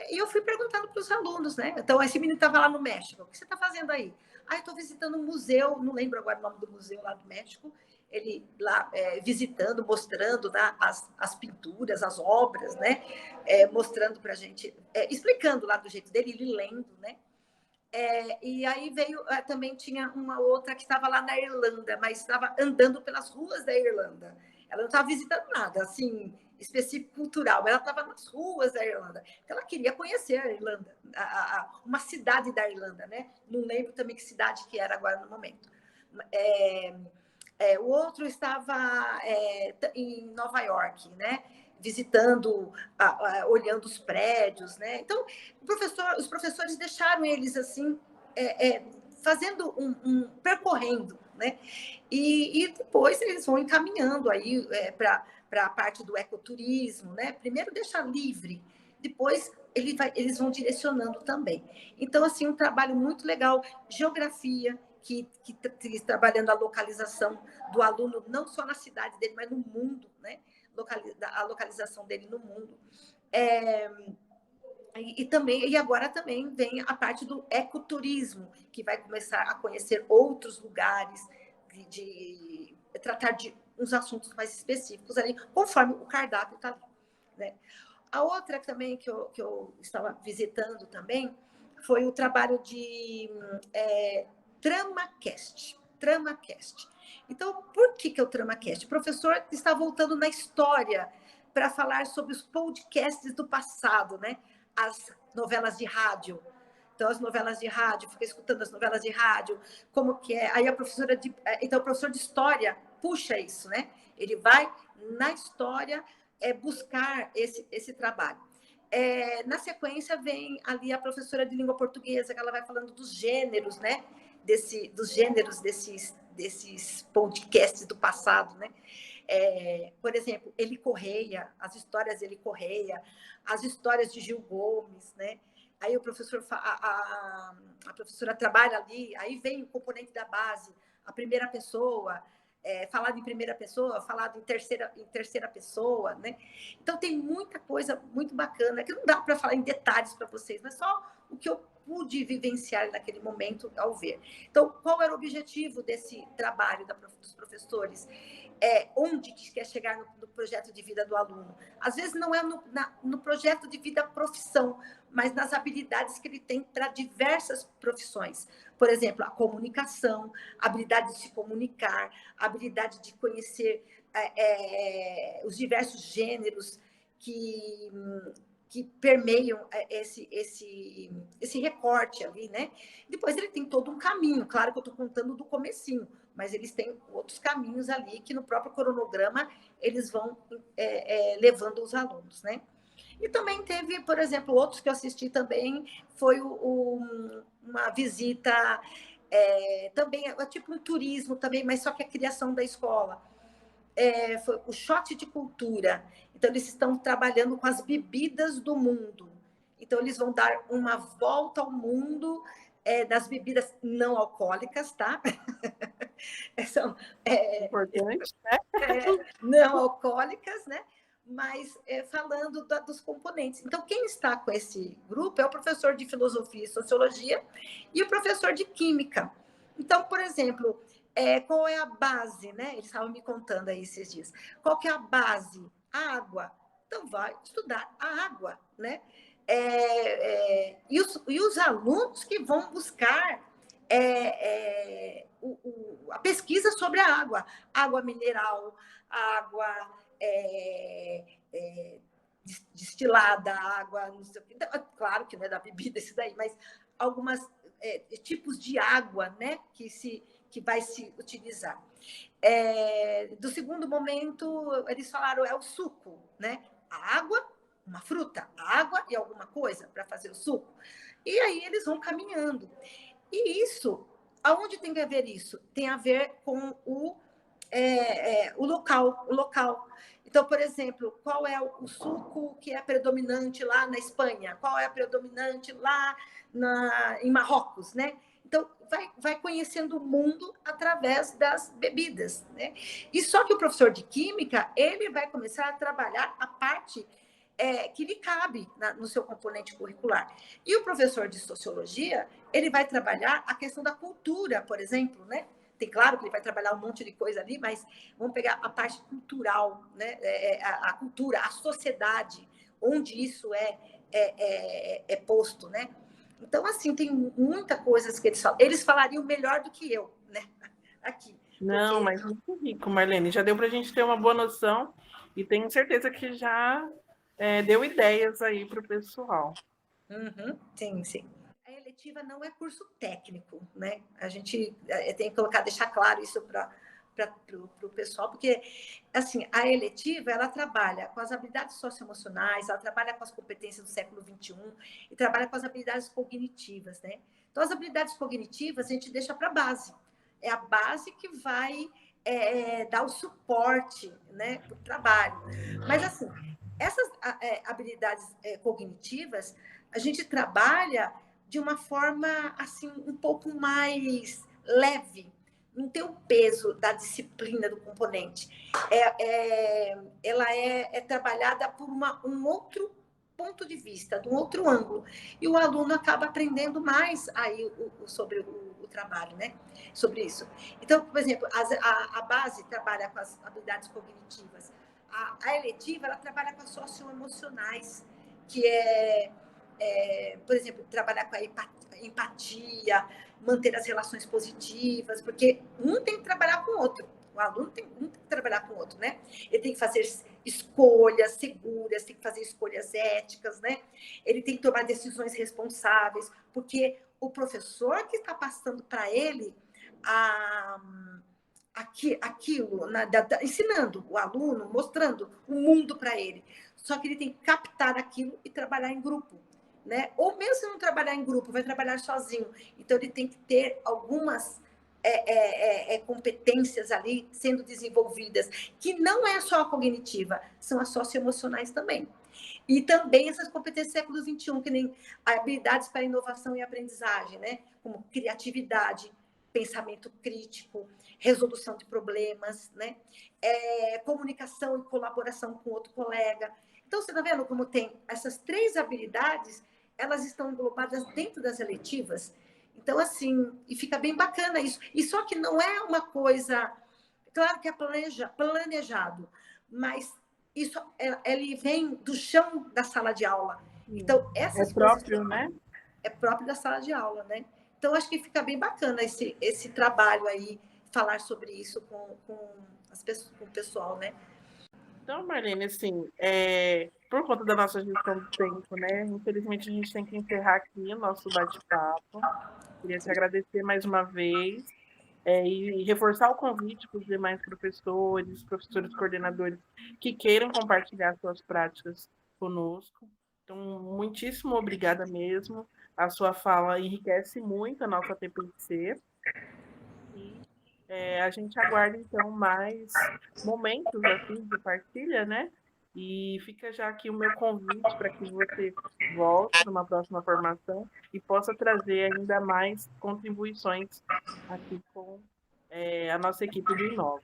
eu fui perguntando para os alunos, né? Então, esse menino estava lá no México. O que você está fazendo aí? Estou visitando um museu, não lembro agora o nome do museu lá do México. Ele lá visitando, mostrando, né, as pinturas, as obras, né? Mostrando para a gente, explicando lá do jeito dele, ele lendo, né? E aí veio, também tinha uma outra que estava lá na Irlanda, mas estava andando pelas ruas da Irlanda. Ela não estava visitando nada, assim, específico cultural, ela estava nas ruas da Irlanda, porque ela queria conhecer a Irlanda, uma cidade da Irlanda, né? Não lembro também que cidade que era agora no momento. O outro estava em Nova York, né? Visitando, olhando os prédios, né? Então, os professores deixaram eles assim, fazendo percorrendo, né? E depois eles vão encaminhando aí para a parte do ecoturismo, né? Primeiro deixa livre, depois eles vão direcionando também. Então, assim, um trabalho muito legal, geografia, que trabalhando a localização do aluno, não só na cidade dele, mas no mundo, né? A localização dele no mundo. E agora também vem a parte do ecoturismo, que vai começar a conhecer outros lugares, de tratar de uns assuntos mais específicos ali, conforme o cardápio está ali, né? A outra também que eu estava visitando também foi o trabalho de TramaCast. Então, por que é o TramaCast? O professor está voltando na história para falar sobre os podcasts do passado, né? As novelas de rádio. Então, as novelas de rádio, fica escutando as novelas de rádio, como que é. Aí então, o professor de história puxa isso, né? Ele vai na história buscar esse trabalho. Na sequência, vem ali a professora de língua portuguesa, que ela vai falando dos gêneros, né? Dos gêneros desses podcasts do passado, né? Por exemplo, Eli Correia, as histórias de Eli Correia, as histórias de Gil Gomes, né? Aí a professora trabalha ali, aí vem o componente da base, a primeira pessoa, falado em primeira pessoa, falado em terceira pessoa, né? Então tem muita coisa muito bacana, que não dá para falar em detalhes para vocês, mas só o que eu pude vivenciar naquele momento ao ver. Então, qual era o objetivo desse trabalho dos professores? Onde que quer chegar no projeto de vida do aluno? Às vezes não é no projeto de vida profissão, mas nas habilidades que ele tem para diversas profissões. Por exemplo, a comunicação, a habilidade de se comunicar, a habilidade de conhecer os diversos gêneros que que permeiam esse recorte ali, né? Depois ele tem todo um caminho, claro que eu estou contando do comecinho, mas eles têm outros caminhos ali que no próprio cronograma eles vão levando os alunos, né? E também teve, por exemplo, outros que eu assisti também, foi uma visita, também, tipo um turismo também, mas só que a criação da escola. Foi o shot de cultura. Então, eles estão trabalhando com as bebidas do mundo. Então, eles vão dar uma volta ao mundo das bebidas não alcoólicas, tá? São, Importante, né? não alcoólicas, né? Mas falando dos componentes. Então, quem está com esse grupo é o professor de filosofia e sociologia e o professor de química. Então, por exemplo, qual é a base, né? Eles estavam me contando aí esses dias. Qual que é a base? A água. Então, vai estudar a água, né? E os alunos que vão buscar a pesquisa sobre a água mineral, água destilada, água, não sei o que. Então, claro que não é da bebida isso daí, mas algumas tipos de água, né, que vai se utilizar. Do segundo momento, eles falaram, é o suco, né? A água, uma fruta, a água e alguma coisa para fazer o suco. E aí eles vão caminhando. E isso, aonde tem que haver isso? Tem a ver com o local. Então, por exemplo, qual é o suco que é predominante lá na Espanha? Qual é predominante lá em Marrocos, né? Então, vai conhecendo o mundo através das bebidas, né? E só que o professor de química, ele vai começar a trabalhar a parte que lhe cabe no seu componente curricular. E o professor de sociologia, ele vai trabalhar a questão da cultura, por exemplo, né? Tem claro que ele vai trabalhar um monte de coisa ali, mas vamos pegar a parte cultural, né? A cultura, a sociedade, onde isso é posto, né? Então, assim, tem muita coisa que eles falam. Eles falariam melhor do que eu, né? Aqui. Não, mas muito rico, Marlene. Já deu para a gente ter uma boa noção e tenho certeza que já deu ideias aí para o pessoal. Uhum, sim. A eletiva não é curso técnico, né? A gente tem que deixar claro isso para o pessoal, porque assim, a eletiva ela trabalha com as habilidades socioemocionais, ela trabalha com as competências do século XXI e trabalha com as habilidades cognitivas, né? Então, as habilidades cognitivas a gente deixa para a base. É a base que vai dar o suporte, né, para o trabalho. Mas, assim, essas habilidades cognitivas, a gente trabalha de uma forma, assim, um pouco mais leve, não tem o peso da disciplina do componente. Ela é trabalhada por um outro ponto de vista, de um outro ângulo. E o aluno acaba aprendendo mais aí sobre o trabalho, né? Sobre isso. Então, por exemplo, a base trabalha com as habilidades cognitivas. A eletiva, ela trabalha com as socioemocionais, que por exemplo, trabalhar com a empatia, manter as relações positivas, porque um tem que trabalhar com o outro. O aluno tem que trabalhar com o outro, né? Ele tem que fazer escolhas seguras, tem que fazer escolhas éticas, né? Ele tem que tomar decisões responsáveis, porque o professor que está passando para ele aquilo, ensinando o aluno, mostrando o mundo para ele. Só que ele tem que captar aquilo e trabalhar em grupo, né? Ou mesmo se não trabalhar em grupo, vai trabalhar sozinho. Então, ele tem que ter algumas competências ali sendo desenvolvidas, que não é só a cognitiva, são as socioemocionais também. E também essas competências do século XXI, que nem habilidades para inovação e aprendizagem, né? Como criatividade, pensamento crítico, resolução de problemas, né? Comunicação e colaboração com outro colega. Então, você está vendo como tem essas 3 habilidades, elas estão englobadas dentro das eletivas. Então, assim, e fica bem bacana isso. E só que não é uma coisa... Claro que é planejado, mas isso ele vem do chão da sala de aula. Então, essas próprio, coisas... né? É próprio da sala de aula, né? Então, acho que fica bem bacana esse trabalho aí, falar sobre isso com o pessoal, né? Então, Marlene, assim, por conta da nossa gestão do tempo, né? Infelizmente a gente tem que encerrar aqui o nosso bate-papo. Queria te agradecer mais uma vez, e reforçar o convite para os demais professores coordenadores que queiram compartilhar suas práticas conosco. Então, muitíssimo obrigada mesmo. A sua fala enriquece muito a nossa TPC. E a gente aguarda, então, mais momentos assim de partilha, né? E fica já aqui o meu convite para que você volte numa próxima formação e possa trazer ainda mais contribuições aqui com a nossa equipe do Inova.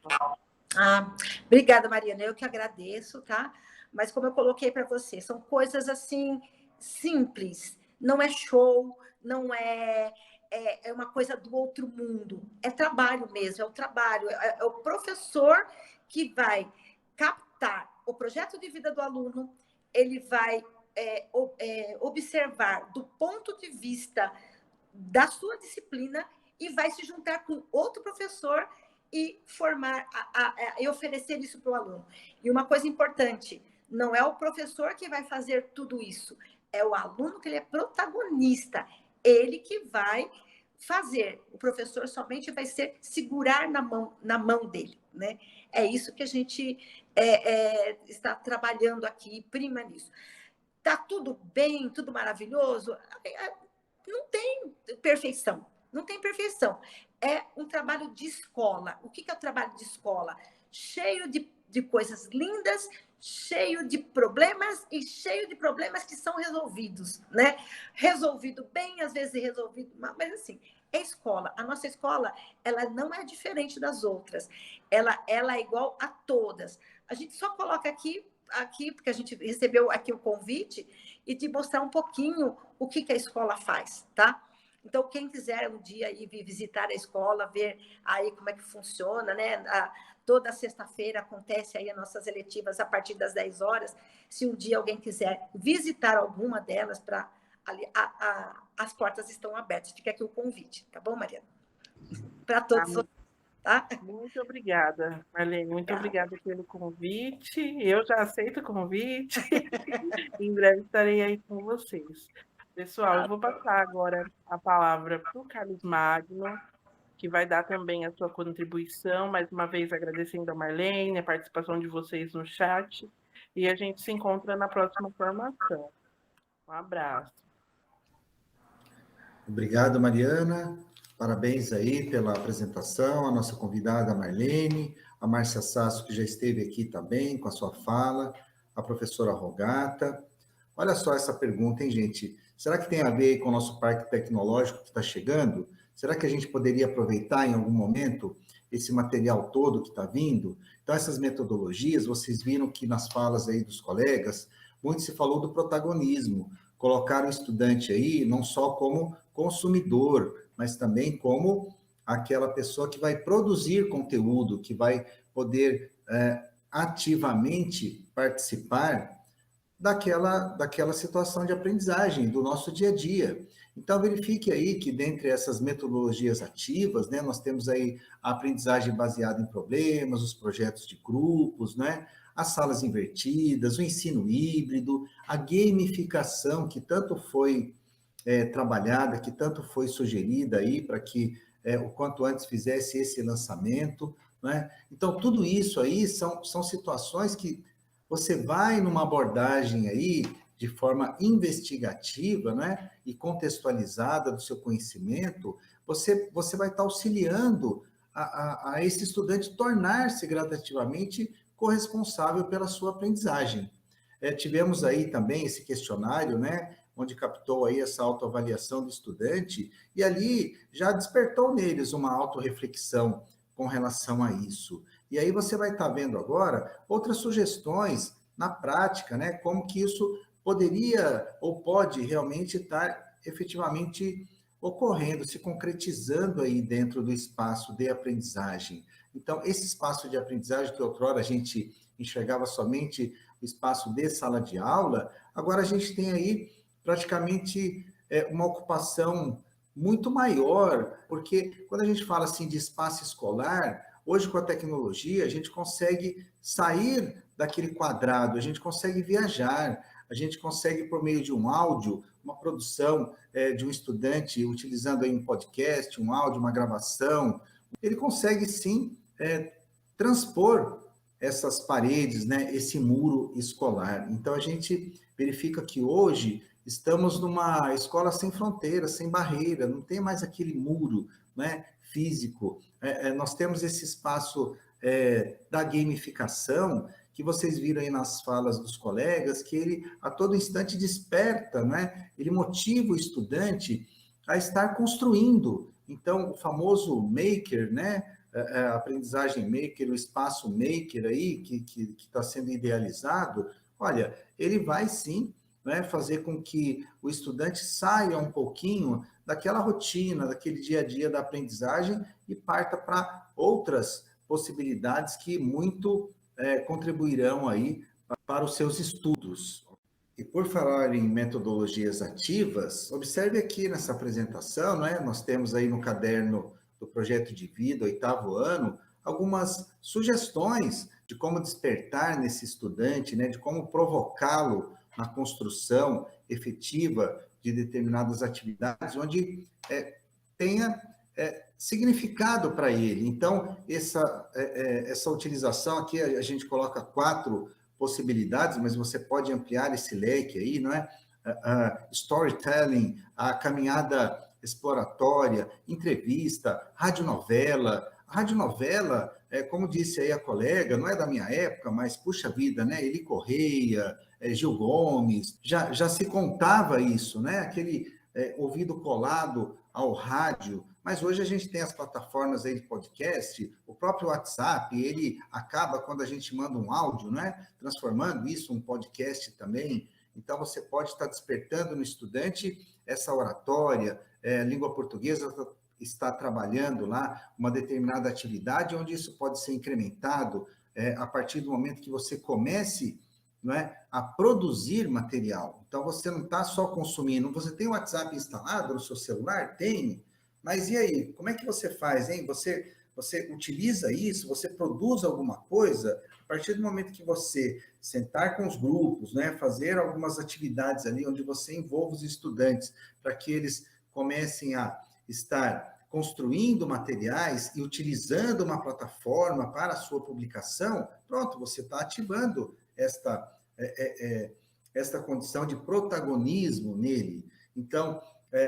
Obrigada, Mariana. Eu que agradeço, tá? Mas como eu coloquei para você, são coisas assim simples. Não é show, não é uma coisa do outro mundo. É trabalho mesmo, é o trabalho. É o professor que vai captar o projeto de vida do aluno, ele vai observar do ponto de vista da sua disciplina e vai se juntar com outro professor e formar e oferecer isso para o aluno. E uma coisa importante, não é o professor que vai fazer tudo isso, é o aluno que ele é protagonista, ele que vai fazer. O professor somente vai ser segurar na mão dele, né? É isso que a gente está trabalhando aqui, prima nisso. Tá tudo bem, tudo maravilhoso? Não tem perfeição. Não tem perfeição. É um trabalho de escola. O que é o trabalho de escola? Cheio de coisas lindas, cheio de problemas e cheio de problemas que são resolvidos, né? Resolvido bem, às vezes resolvido mal, mas assim, é escola. A nossa escola, ela não é diferente das outras. Ela é igual a todas. A gente só coloca aqui, porque a gente recebeu aqui o convite, e de mostrar um pouquinho o que a escola faz, tá? Então, quem quiser um dia ir visitar a escola, ver aí como é que funciona, né? Toda sexta-feira acontece aí as nossas eletivas a partir das 10 horas. Se um dia alguém quiser visitar alguma delas, as portas estão abertas. Fica aqui o convite, tá bom, Mariana? Para todos vocês, tá? Muito obrigada, Marlene. Muito obrigada pelo convite. Eu já aceito o convite. Em breve estarei aí com vocês. Pessoal, eu vou passar agora a palavra para o Carlos Magno, que vai dar também a sua contribuição, mais uma vez agradecendo a Marlene, a participação de vocês no chat, e a gente se encontra na próxima formação. Um abraço. Obrigado, Mariana. Parabéns aí pela apresentação, a nossa convidada Marlene, a Márcia Sasso, que já esteve aqui também com a sua fala, a professora Rogata. Olha só essa pergunta, hein, gente? Será que tem a ver com o nosso parque tecnológico que está chegando? Será que a gente poderia aproveitar em algum momento esse material todo que está vindo? Então, essas metodologias, vocês viram que nas falas aí dos colegas, muito se falou do protagonismo, colocar o estudante aí não só como consumidor, mas também como aquela pessoa que vai produzir conteúdo, que vai poder ativamente participar daquela situação de aprendizagem, do nosso dia a dia. Então, verifique aí que, dentre essas metodologias ativas, né, nós temos aí a aprendizagem baseada em problemas, os projetos de grupos, né, as salas invertidas, o ensino híbrido, a gamificação, que tanto foi trabalhada, que tanto foi sugerida aí para que o quanto antes fizesse esse lançamento, né? Então, tudo isso aí são situações que você vai numa abordagem aí de forma investigativa, né, e contextualizada do seu conhecimento, você vai estar auxiliando a esse estudante tornar-se gradativamente corresponsável pela sua aprendizagem. Tivemos aí também esse questionário, né, onde captou aí essa autoavaliação do estudante, e ali já despertou neles uma autorreflexão com relação a isso. E aí você vai estar vendo agora outras sugestões na prática, né? Como que isso poderia ou pode realmente estar efetivamente ocorrendo, se concretizando aí dentro do espaço de aprendizagem. Então, esse espaço de aprendizagem que outrora a gente enxergava somente o espaço de sala de aula, agora a gente tem aí praticamente uma ocupação muito maior, porque quando a gente fala assim de espaço escolar, hoje com a tecnologia a gente consegue sair daquele quadrado, a gente consegue viajar, a gente consegue, por meio de um áudio, uma produção de um estudante utilizando aí um podcast, um áudio, uma gravação, ele consegue sim transpor essas paredes, né, esse muro escolar. Então, a gente verifica que hoje estamos numa escola sem fronteira, sem barreira, não tem mais aquele muro, né, físico. Nós temos esse espaço da gamificação, que vocês viram aí nas falas dos colegas, que ele a todo instante desperta, né? Ele motiva o estudante a estar construindo. Então, o famoso maker, né? A aprendizagem maker, o espaço maker aí, que está sendo idealizado, olha, ele vai sim, né, fazer com que o estudante saia um pouquinho daquela rotina, daquele dia a dia da aprendizagem e parta para outras possibilidades que muito contribuirão aí para os seus estudos. E por falar em metodologias ativas, observe aqui nessa apresentação, né, nós temos aí no caderno do projeto de vida, 8º ano, algumas sugestões de como despertar nesse estudante, né, de como provocá-lo na construção efetiva de determinadas atividades, onde tenha significado para ele. Então, essa utilização aqui, a gente coloca 4 possibilidades, mas você pode ampliar esse leque aí, não é? Storytelling, a caminhada exploratória, entrevista, radionovela. A radionovela, como disse aí a colega, não é da minha época, mas, puxa vida, né? Eli Correia, Gil Gomes, já se contava isso, né? Aquele ouvido colado ao rádio, mas hoje a gente tem as plataformas aí de podcast, o próprio WhatsApp, ele acaba quando a gente manda um áudio, né? Transformando isso em um podcast também. Então, você pode estar despertando no estudante essa oratória, língua portuguesa está trabalhando lá uma determinada atividade, onde isso pode ser incrementado a partir do momento que você comece, não é, a produzir material. Então, você não está só consumindo. Você tem o WhatsApp instalado no seu celular? Tem. Mas e aí? Como é que você faz, hein? Você utiliza isso? Você produz alguma coisa? A partir do momento que você sentar com os grupos, né, fazer algumas atividades ali onde você envolve os estudantes para que eles comecem a estar construindo materiais e utilizando uma plataforma para a sua publicação, pronto, você está ativando esta condição de protagonismo nele. Então,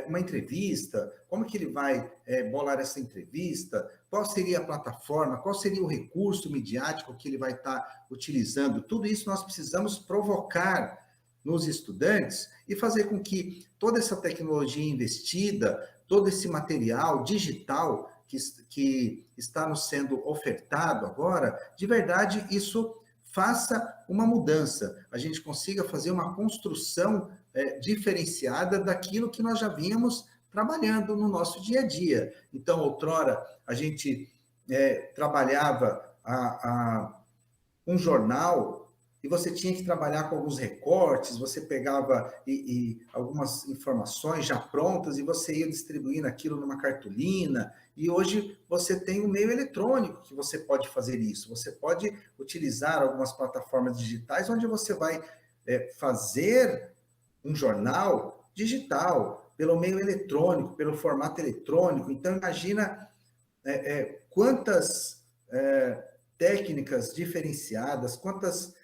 uma entrevista, como que ele vai bolar essa entrevista, qual seria a plataforma, qual seria o recurso midiático que ele vai estar utilizando, tudo isso nós precisamos provocar nos estudantes e fazer com que toda essa tecnologia investida, todo esse material digital que está nos sendo ofertado agora, de verdade, isso faça uma mudança, a gente consiga fazer uma construção diferenciada daquilo que nós já vínhamos trabalhando no nosso dia a dia. Então, outrora, a gente trabalhava um jornal e você tinha que trabalhar com alguns recortes, você pegava algumas informações já prontas e você ia distribuindo aquilo numa cartolina, e hoje você tem um meio eletrônico que você pode fazer isso, você pode utilizar algumas plataformas digitais onde você vai fazer um jornal digital, pelo meio eletrônico, pelo formato eletrônico. Então, imagina quantas técnicas diferenciadas, quantas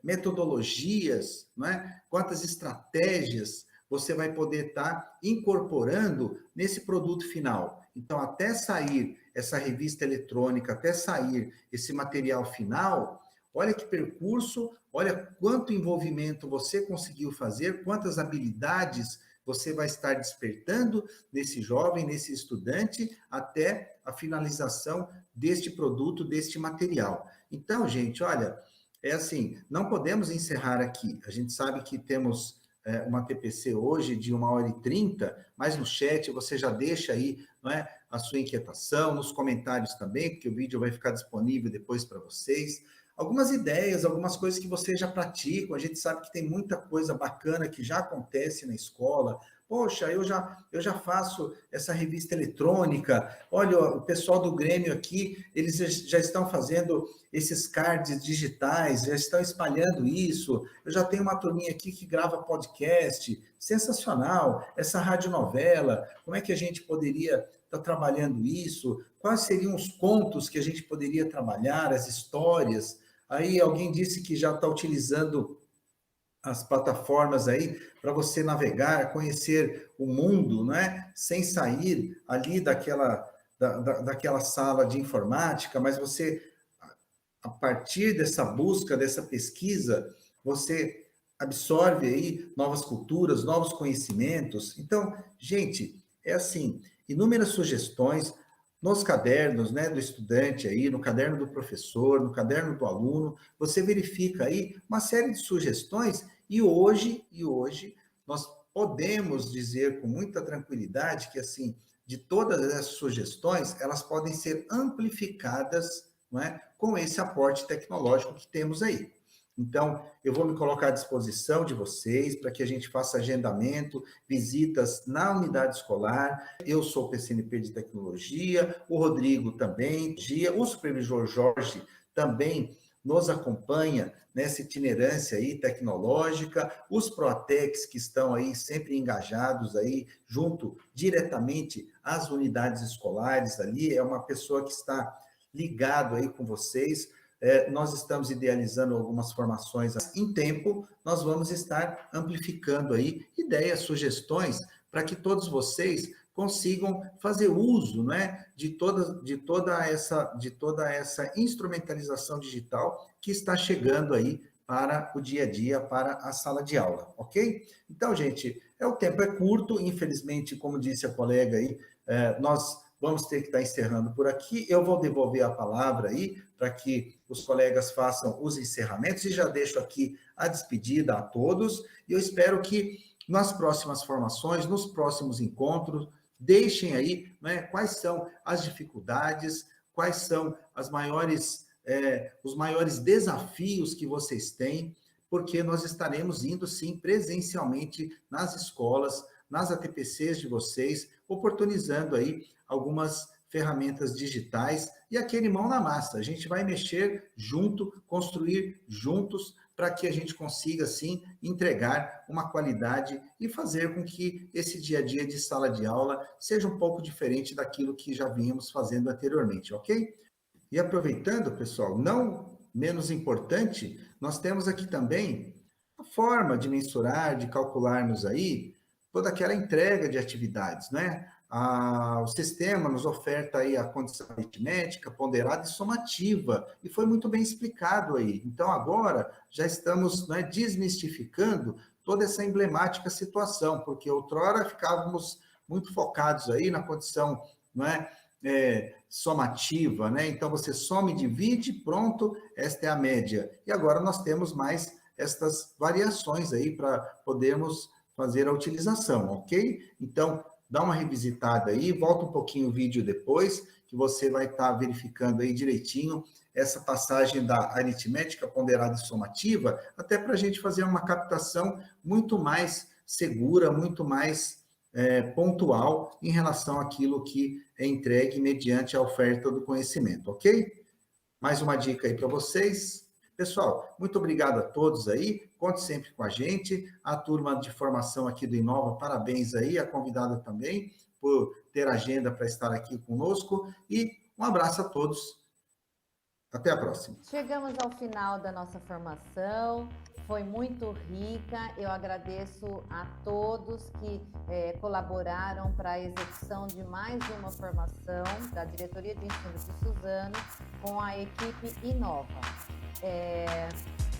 metodologias, não é? Quantas estratégias você vai poder estar incorporando nesse produto final. Então, até sair essa revista eletrônica, até sair esse material final, olha que percurso, olha quanto envolvimento você conseguiu fazer, quantas habilidades você vai estar despertando nesse jovem, nesse estudante, até a finalização deste produto, deste material. Então, gente, olha, é assim, não podemos encerrar aqui. A gente sabe que temos uma TPC hoje de 1h30, mas no chat você já deixa aí, não é, a sua inquietação, nos comentários também, porque o vídeo vai ficar disponível depois para vocês. Algumas ideias, algumas coisas que vocês já praticam. A gente sabe que tem muita coisa bacana que já acontece na escola, Poxa, eu já faço essa revista eletrônica. Olha, o pessoal do Grêmio aqui, eles já estão fazendo esses cards digitais, já estão espalhando isso. Eu já tenho uma turminha aqui que grava podcast. Sensacional. Essa radionovela, como é que a gente poderia estar trabalhando isso? Quais seriam os contos que a gente poderia trabalhar, as histórias? Aí alguém disse que já está utilizando as plataformas aí para você navegar, conhecer o mundo, não é? Sem sair ali daquela sala de informática, mas você, a partir dessa busca, dessa pesquisa, você absorve aí novas culturas, novos conhecimentos. Então, gente, é assim, inúmeras sugestões nos cadernos, né, do estudante aí, no caderno do professor, no caderno do aluno, você verifica aí uma série de sugestões e hoje nós podemos dizer com muita tranquilidade que, assim, de todas essas sugestões, elas podem ser amplificadas, não é, com esse aporte tecnológico que temos aí. Então, eu vou me colocar à disposição de vocês para que a gente faça agendamento, visitas na unidade escolar. Eu sou o PCNP de Tecnologia, o Rodrigo também, o supervisor Jorge também nos acompanha nessa itinerância aí tecnológica, os Proatecs que estão aí sempre engajados aí, junto diretamente às unidades escolares ali, é uma pessoa que está ligado aí com vocês. Nós estamos idealizando algumas formações em tempo, nós vamos estar amplificando aí ideias, sugestões, para que todos vocês consigam fazer uso, né, de toda essa instrumentalização digital que está chegando aí para o dia a dia, para a sala de aula, ok? Então, gente, o tempo é curto, infelizmente, como disse a colega aí, nós vamos ter que estar encerrando por aqui. Eu vou devolver a palavra aí para que os colegas façam os encerramentos e já deixo aqui a despedida a todos. E eu espero que nas próximas formações, nos próximos encontros, deixem aí, né, quais são as dificuldades, quais são os maiores desafios que vocês têm, porque nós estaremos indo, sim, presencialmente nas escolas, nas ATPCs de vocês, oportunizando aí algumas ferramentas digitais e aquele mão na massa. A gente vai mexer junto, construir juntos, para que a gente consiga, sim, entregar uma qualidade e fazer com que esse dia a dia de sala de aula seja um pouco diferente daquilo que já vínhamos fazendo anteriormente, ok? E aproveitando, pessoal, não menos importante, nós temos aqui também a forma de mensurar, de calcularmos aí toda aquela entrega de atividades, né? O sistema nos oferta aí a condição aritmética, ponderada e somativa, e foi muito bem explicado aí. Então, agora, já estamos, né, desmistificando toda essa emblemática situação, porque outrora ficávamos muito focados aí na condição, não é, somativa, né? Então, você soma e divide, pronto, esta é a média. E agora nós temos mais estas variações aí para podermos fazer a utilização, ok? Então, dá uma revisitada aí, volta um pouquinho o vídeo depois, que você vai estar verificando aí direitinho essa passagem da aritmética ponderada e somativa, até para a gente fazer uma captação muito mais segura, muito mais pontual em relação àquilo que é entregue mediante a oferta do conhecimento, ok? Mais uma dica aí para vocês. Pessoal, muito obrigado a todos aí, conte sempre com a gente, a turma de formação aqui do Inova, parabéns aí, a convidada também, por ter agenda para estar aqui conosco, e um abraço a todos, até a próxima. Chegamos ao final da nossa formação, foi muito rica, eu agradeço a todos que colaboraram para a execução de mais uma formação da Diretoria de Ensino de Suzano com a equipe Inova.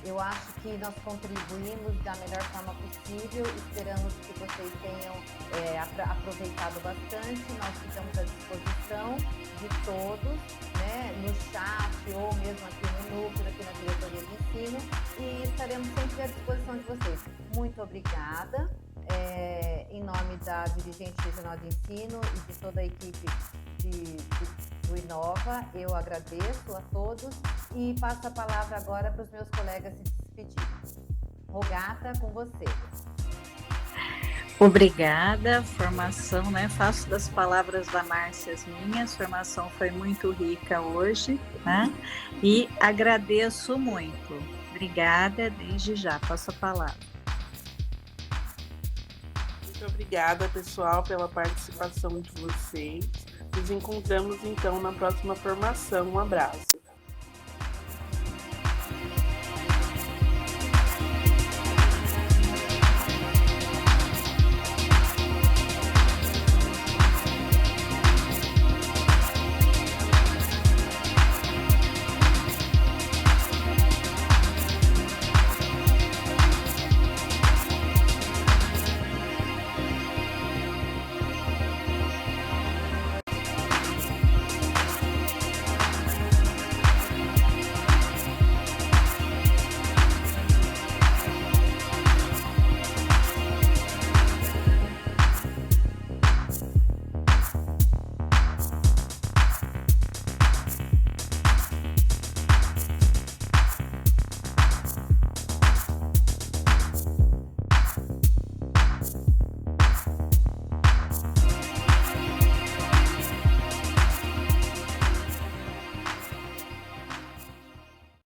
Eu acho que nós contribuímos da melhor forma possível, esperamos que vocês tenham aproveitado bastante, nós ficamos à disposição de todos, né, no chat ou mesmo aqui no núcleo, aqui na Diretoria de Ensino, e estaremos sempre à disposição de vocês. Muito obrigada, em nome da dirigente regional de ensino e de toda a equipe do Inova, eu agradeço a todos e passo a palavra agora para os meus colegas se despedirem. Rogata, com você. Obrigada, formação, né? Faço das palavras da Márcia as minhas, formação foi muito rica hoje, né? E agradeço muito. Obrigada, desde já, passo a palavra. Muito obrigada, pessoal, pela participação de vocês. Nos encontramos, então, na próxima formação. Um abraço.